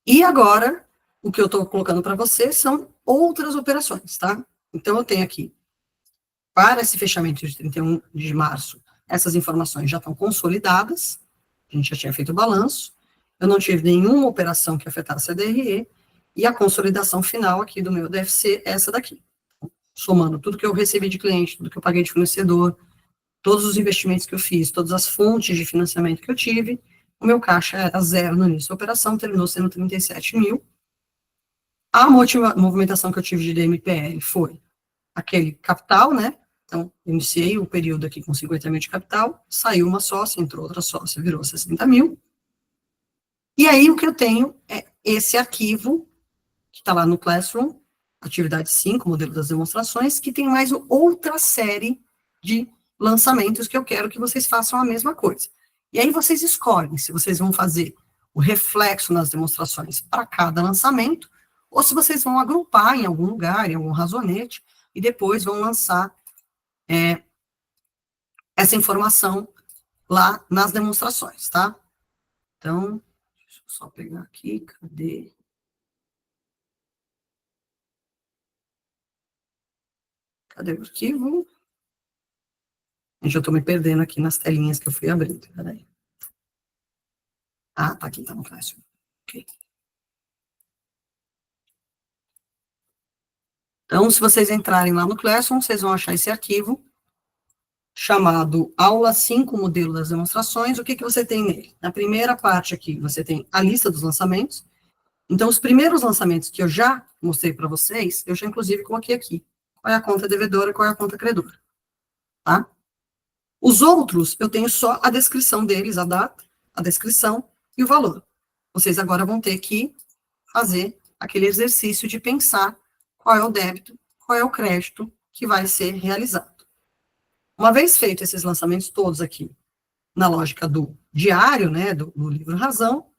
E agora, o que eu estou colocando para vocês são outras operações, tá? Então, eu tenho aqui, para esse fechamento de 31 de março, essas informações já estão consolidadas, a gente já tinha feito o balanço, eu não tive nenhuma operação que afetasse a DRE, e a consolidação final aqui do meu DFC é essa daqui. Somando tudo que eu recebi de cliente, tudo que eu paguei de fornecedor, todos os investimentos que eu fiz, todas as fontes de financiamento que eu tive, o meu caixa era zero no início da operação, terminou sendo 37 mil. A movimentação que eu tive de DMPL foi aquele capital, né? Então, iniciei o período aqui com 50 mil de capital, saiu uma sócia, entrou outra sócia, virou 60 mil. E aí, o que eu tenho é esse arquivo, que está lá no Classroom, atividade 5, modelo das demonstrações, que tem mais outra série de lançamentos que eu quero que vocês façam a mesma coisa. E aí, vocês escolhem se vocês vão fazer o reflexo nas demonstrações para cada lançamento, ou se vocês vão agrupar em algum lugar, em algum razonete, e depois vão lançar essa informação lá nas demonstrações, tá? Então, deixa eu só pegar aqui, cadê? Cadê o arquivo? Eu já estou me perdendo aqui nas telinhas que eu fui abrindo, peraí. Ah, tá aqui, tá no Classroom. Ok. Então, se vocês entrarem lá no Classroom, vocês vão achar esse arquivo, chamado Aula 5, Modelo das Demonstrações. O que que você tem nele? Na primeira parte aqui, você tem a lista dos lançamentos. Então, os primeiros lançamentos que eu já mostrei para vocês, eu já, inclusive, coloquei aqui. Qual é a conta devedora, qual é a conta credora, tá? Os outros, eu tenho só a descrição deles, a data, a descrição e o valor. Vocês agora vão ter que fazer aquele exercício de pensar qual é o débito, qual é o crédito que vai ser realizado. Uma vez feito esses lançamentos todos aqui, na lógica do diário, né, do livro Razão,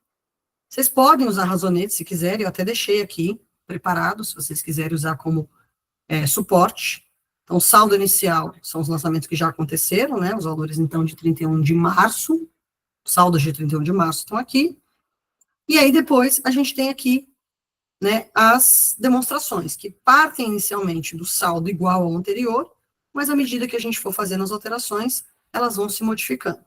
vocês podem usar razonete se quiserem, eu até deixei aqui preparado, se vocês quiserem usar como suporte. Então, o saldo inicial são os lançamentos que já aconteceram, né, os valores, então, de 31 de março, saldos de 31 de março estão aqui, e aí depois a gente tem aqui, né, as demonstrações, que partem inicialmente do saldo igual ao anterior, mas à medida que a gente for fazendo as alterações, elas vão se modificando.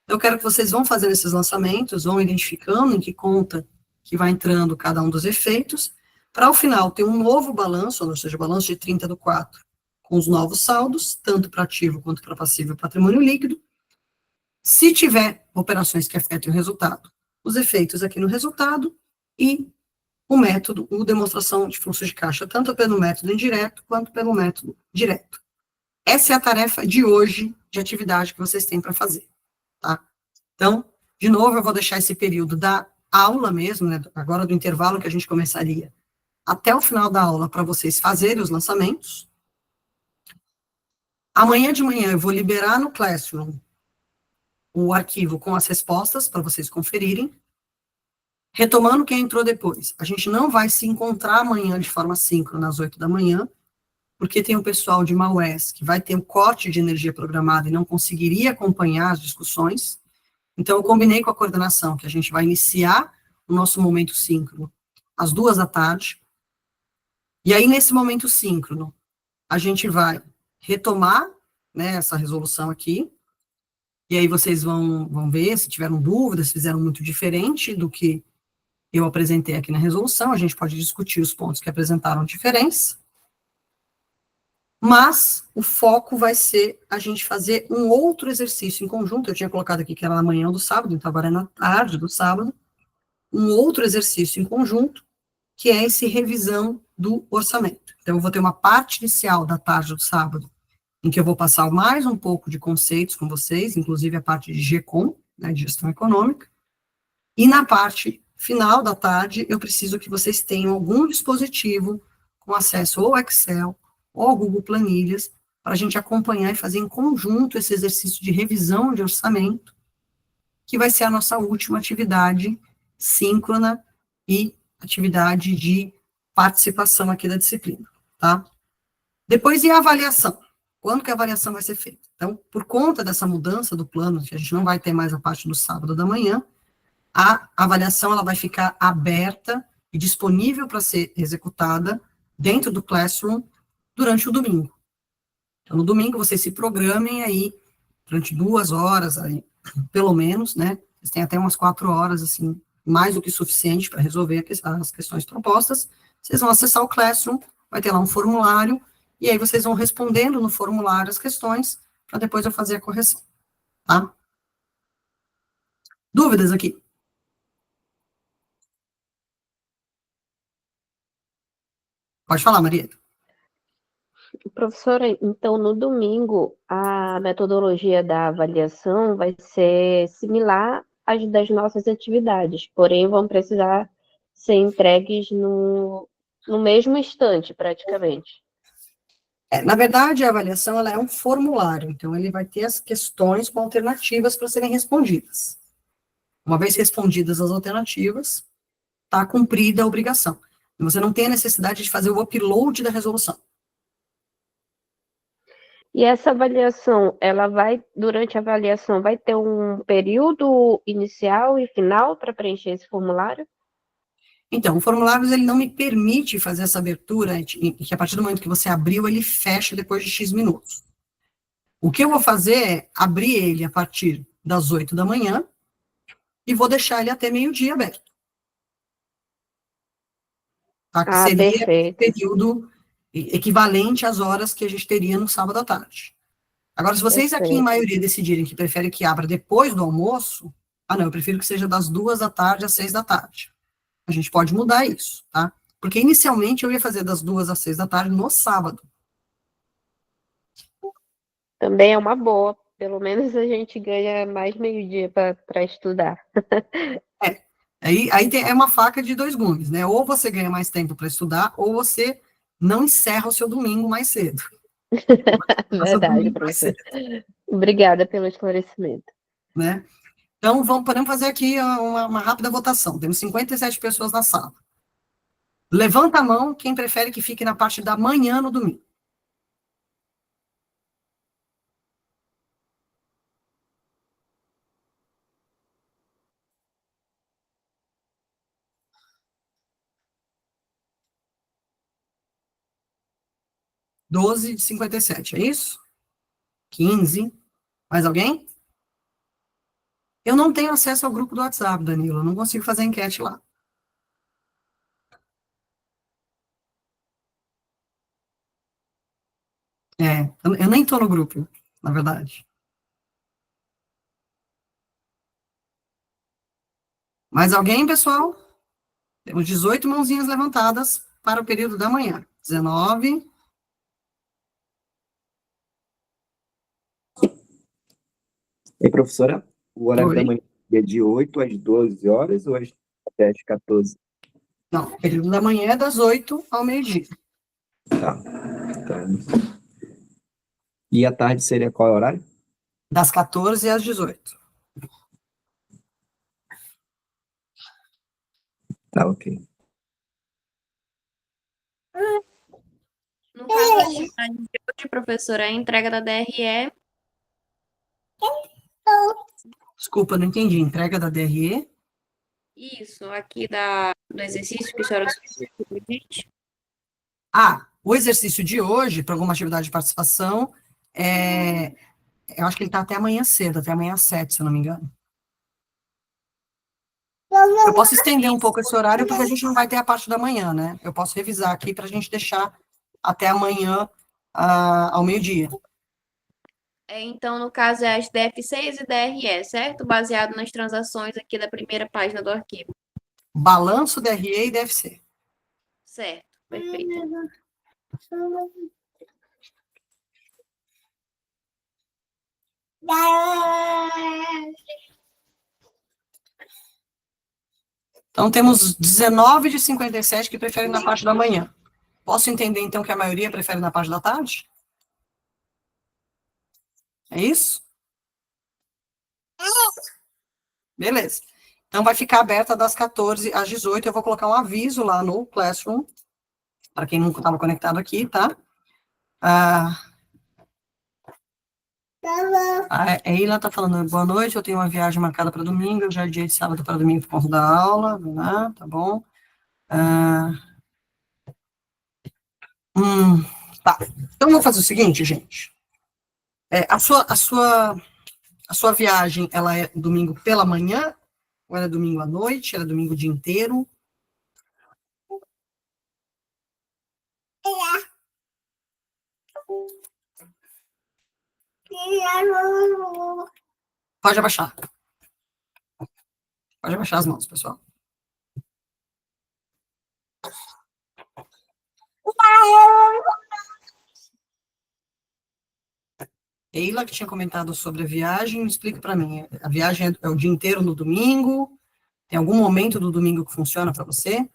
Eu quero que vocês vão fazendo esses lançamentos, vão identificando em que conta que vai entrando cada um dos efeitos, para ao final ter um novo balanço, ou seja, o balanço de 30/4, com os novos saldos, tanto para ativo quanto para passivo e patrimônio líquido. Se tiver operações que afetem o resultado, os efeitos aqui no resultado, e o método, o demonstração de fluxo de caixa, tanto pelo método indireto quanto pelo método direto. Essa é a tarefa de hoje, de atividade que vocês têm para fazer, tá? Então, de novo, eu vou deixar esse período da aula mesmo, né, agora do intervalo que a gente começaria, até o final da aula, para vocês fazerem os lançamentos. Amanhã de manhã eu vou liberar no Classroom o arquivo com as respostas, para vocês conferirem. Retomando quem entrou depois, a gente não vai se encontrar amanhã de forma síncrona, às 8 da manhã, porque tem o pessoal de Maués que vai ter um corte de energia programada e não conseguiria acompanhar as discussões. Então, eu combinei com a coordenação que a gente vai iniciar o nosso momento síncrono às 2 da tarde. E aí, nesse momento síncrono, a gente vai retomar, né, essa resolução aqui. E aí vocês vão ver se tiveram dúvidas, se fizeram muito diferente do que eu apresentei aqui na resolução. A gente pode discutir os pontos que apresentaram diferença. Mas o foco vai ser a gente fazer um outro exercício em conjunto. Eu tinha colocado aqui que era na manhã do sábado, então agora é na tarde do sábado. Um outro exercício em conjunto, que é esse revisão do orçamento. Então, eu vou ter uma parte inicial da tarde do sábado, em que eu vou passar mais um pouco de conceitos com vocês, inclusive a parte de GECOM, né, de gestão econômica, e na parte final da tarde, eu preciso que vocês tenham algum dispositivo com acesso ao Excel ou ao Google Planilhas, para a gente acompanhar e fazer em conjunto esse exercício de revisão de orçamento, que vai ser a nossa última atividade síncrona e atividade de participação aqui da disciplina, tá? Depois, e a avaliação? Quando que a avaliação vai ser feita? Então, por conta dessa mudança do plano, que a gente não vai ter mais a parte do sábado da manhã, a avaliação ela vai ficar aberta e disponível para ser executada dentro do Classroom durante o domingo. Então, no domingo, vocês se programem aí durante 2 horas, aí, pelo menos, né? Vocês têm até umas 4 horas, assim, mais do que suficiente para resolver as questões propostas. Vocês vão acessar o Classroom, vai ter lá um formulário, e aí vocês vão respondendo no formulário as questões, para depois eu fazer a correção, tá? Dúvidas aqui? Pode falar, Maria. Professora, então no domingo a metodologia da avaliação vai ser similar às das nossas atividades, porém vão precisar ser entregues no mesmo instante, praticamente. Na verdade, a avaliação ela é um formulário, então ele vai ter as questões com alternativas para serem respondidas. Uma vez respondidas as alternativas, está cumprida a obrigação. Você não tem a necessidade de fazer o upload da resolução. E essa avaliação, durante a avaliação, vai ter um período inicial e final para preencher esse formulário? Então, o formulário ele não me permite fazer essa abertura, que a partir do momento que você abriu, ele fecha depois de X minutos. O que eu vou fazer é abrir ele a partir das 8 da manhã e vou deixar ele até meio-dia aberto. Tá? Que seria Perfeito. o período equivalente às horas que a gente teria no sábado à tarde. Agora, se vocês aqui, em maioria, decidirem que preferem que abra depois do almoço, não, eu prefiro que seja das 2 da tarde às 6 da tarde. A gente pode mudar isso, tá? Porque inicialmente eu ia fazer das 2 às 6 da tarde no sábado. Também é uma boa, pelo menos a gente ganha mais meio-dia para estudar. Aí é uma faca de dois gumes, né? Ou você ganha mais tempo para estudar, ou você não encerra o seu domingo mais cedo. Verdade, professor. Obrigada pelo esclarecimento. Né? Então, podemos fazer aqui uma rápida votação. Temos 57 pessoas na sala. Levanta a mão quem prefere que fique na parte da manhã no domingo. Doze de 57, é isso? 15. Mais alguém? Eu não tenho acesso ao grupo do WhatsApp, Danilo. Eu não consigo fazer enquete lá. Eu nem estou no grupo, na verdade. Mais alguém, pessoal? Temos 18 mãozinhas levantadas para o período da manhã. 19. E professora, o horário Oi. da manhã é de 8 às 12 horas ou até às 14? Não, o período da manhã é das 8 ao meio-dia. Tá. E à tarde seria qual horário? Das 14 às 18. Tá, ok. No caso, a atividade de hoje, professora, é a entrega da DRE. Desculpa, não entendi. Entrega da DRE? Isso, aqui do exercício que a senhora sugeriu pra gente. O exercício de hoje, para alguma atividade de participação, eu acho que ele está até amanhã cedo, até amanhã às 7, se eu não me engano. Eu posso estender um pouco esse horário, porque a gente não vai ter a parte da manhã, né? Eu posso revisar aqui para a gente deixar até amanhã ao meio-dia. Então, no caso, é as DF6 e DRE, certo? Baseado nas transações aqui da primeira página do arquivo. Balanço, DRE e DFC. Certo, perfeito. Então, temos 19 de 57 que preferem na parte da manhã. Posso entender, então, que a maioria prefere na parte da tarde? É isso? Beleza. Então, vai ficar aberta das 14 às 18. Eu vou colocar um aviso lá no Classroom, para quem nunca estava conectado aqui, tá? A Eila está falando, boa noite, eu tenho uma viagem marcada para domingo, já é dia de sábado para domingo por conta da aula, né? Tá bom. Tá. Então, eu vou fazer o seguinte, gente. A sua viagem, ela é domingo pela manhã, ou ela é domingo à noite, ela é domingo o dia inteiro? Pode abaixar. Pode abaixar as mãos, pessoal. Eila, que tinha comentado sobre a viagem, explica para mim. A viagem é o dia inteiro no domingo? Tem algum momento do domingo que funciona para você?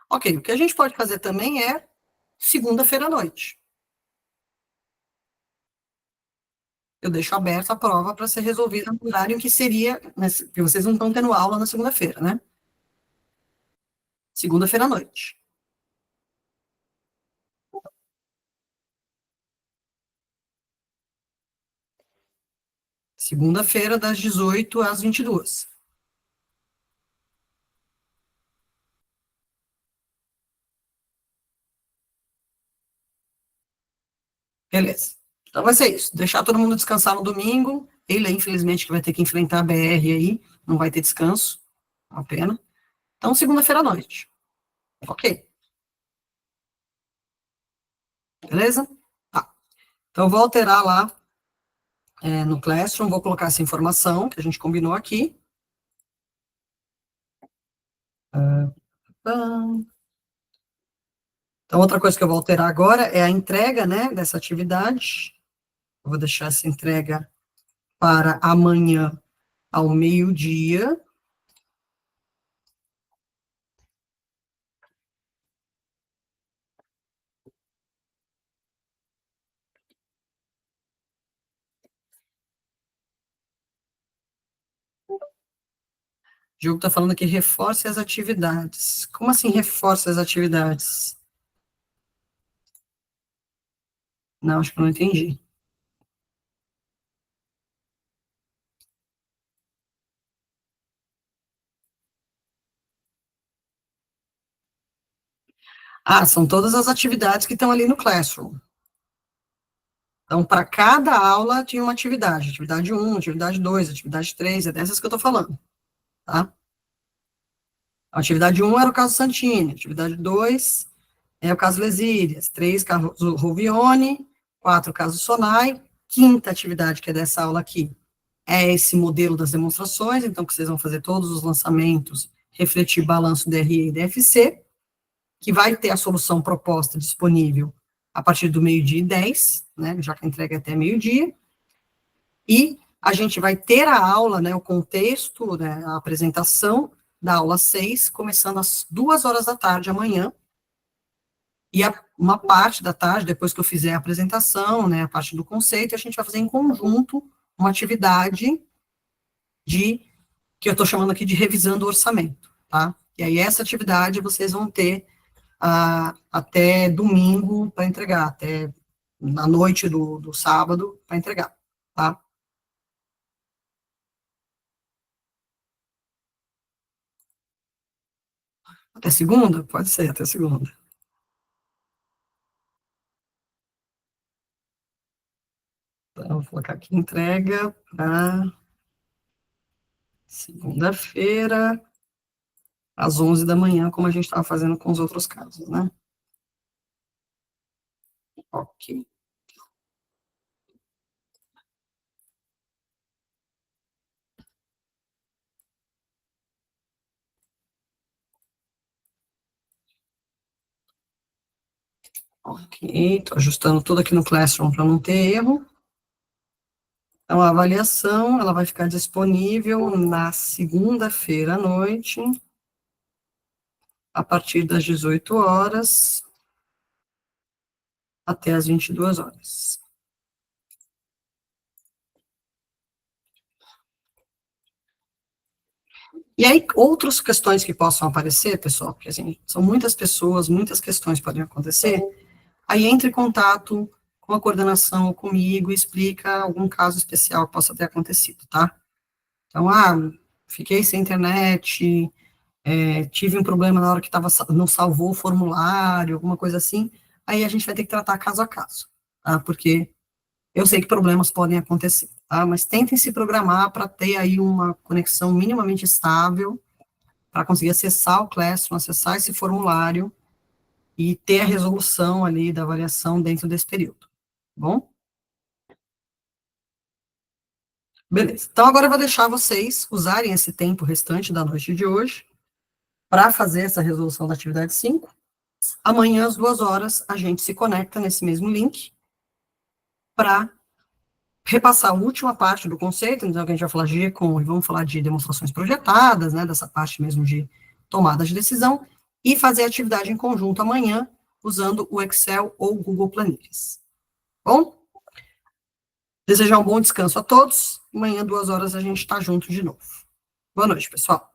Ok, o que a gente pode fazer também é segunda-feira à noite. Eu deixo aberta a prova para ser resolvida no horário que seria, porque vocês não estão tendo aula na segunda-feira, né? Segunda-feira à noite. Segunda-feira, das 18 às 22. Beleza. Então vai ser isso. Deixar todo mundo descansar no domingo. Ele, infelizmente, que vai ter que enfrentar a BR aí, não vai ter descanso. Uma pena. Então, segunda-feira à noite. Ok. Beleza? Tá. Então, eu vou alterar lá no Classroom, vou colocar essa informação que a gente combinou aqui. Então, outra coisa que eu vou alterar agora é a entrega, né, dessa atividade. Eu vou deixar essa entrega para amanhã ao meio-dia. O Diogo está falando aqui, reforce as atividades. Como assim reforce as atividades? Não, acho que eu não entendi. Ah, são todas as atividades que estão ali no Classroom. Então, para cada aula tinha uma atividade. Atividade 1, atividade 2, atividade 3, é dessas que eu estou falando. Tá? A atividade 1 era o caso Santini, atividade 2 é o caso Lesírias, 3, caso Rovione, 4, caso Sonai, quinta atividade, que é dessa aula aqui, é esse modelo das demonstrações, então, que vocês vão fazer todos os lançamentos, refletir balanço DRE e DFC, que vai ter a solução proposta disponível a partir do meio-dia e 10, né, já que a entrega é até meio-dia, e a gente vai ter a aula, né, o contexto, né, a apresentação da aula 6, começando às 2 horas da tarde amanhã, e uma parte da tarde, depois que eu fizer a apresentação, né, a parte do conceito, a gente vai fazer em conjunto uma atividade que eu estou chamando aqui de revisando o orçamento, tá? E aí essa atividade vocês vão ter até domingo para entregar, até na noite do sábado para entregar, tá? Até segunda? Pode ser, até segunda. Então, vou colocar aqui entrega para segunda-feira, às 11 da manhã, como a gente estava fazendo com os outros casos, né? Ok. Ok, estou ajustando tudo aqui no Classroom para não ter erro. Então, a avaliação, ela vai ficar disponível na segunda-feira à noite, a partir das 18 horas até as 22 horas. E aí, outras questões que possam aparecer, pessoal, porque assim, são muitas pessoas, muitas questões podem acontecer, aí entre em contato com a coordenação, comigo, e explica algum caso especial que possa ter acontecido, tá? Então, fiquei sem internet, tive um problema na hora que não salvou o formulário, alguma coisa assim, aí a gente vai ter que tratar caso a caso, tá? Porque eu sei que problemas podem acontecer, tá? Mas tentem se programar para ter aí uma conexão minimamente estável, para conseguir acessar o Classroom, acessar esse formulário e ter a resolução ali da avaliação dentro desse período, tá bom? Beleza. Então, agora eu vou deixar vocês usarem esse tempo restante da noite de hoje para fazer essa resolução da atividade 5. Amanhã, às 2 horas, a gente se conecta nesse mesmo link para repassar a última parte do conceito. Então, a gente vai falar de GECOM e vamos falar de demonstrações projetadas, né, dessa parte mesmo de tomada de decisão, e fazer a atividade em conjunto amanhã, usando o Excel ou o Google Planilhas. Bom? Desejar um bom descanso a todos. Amanhã, 2 horas, a gente está junto de novo. Boa noite, pessoal.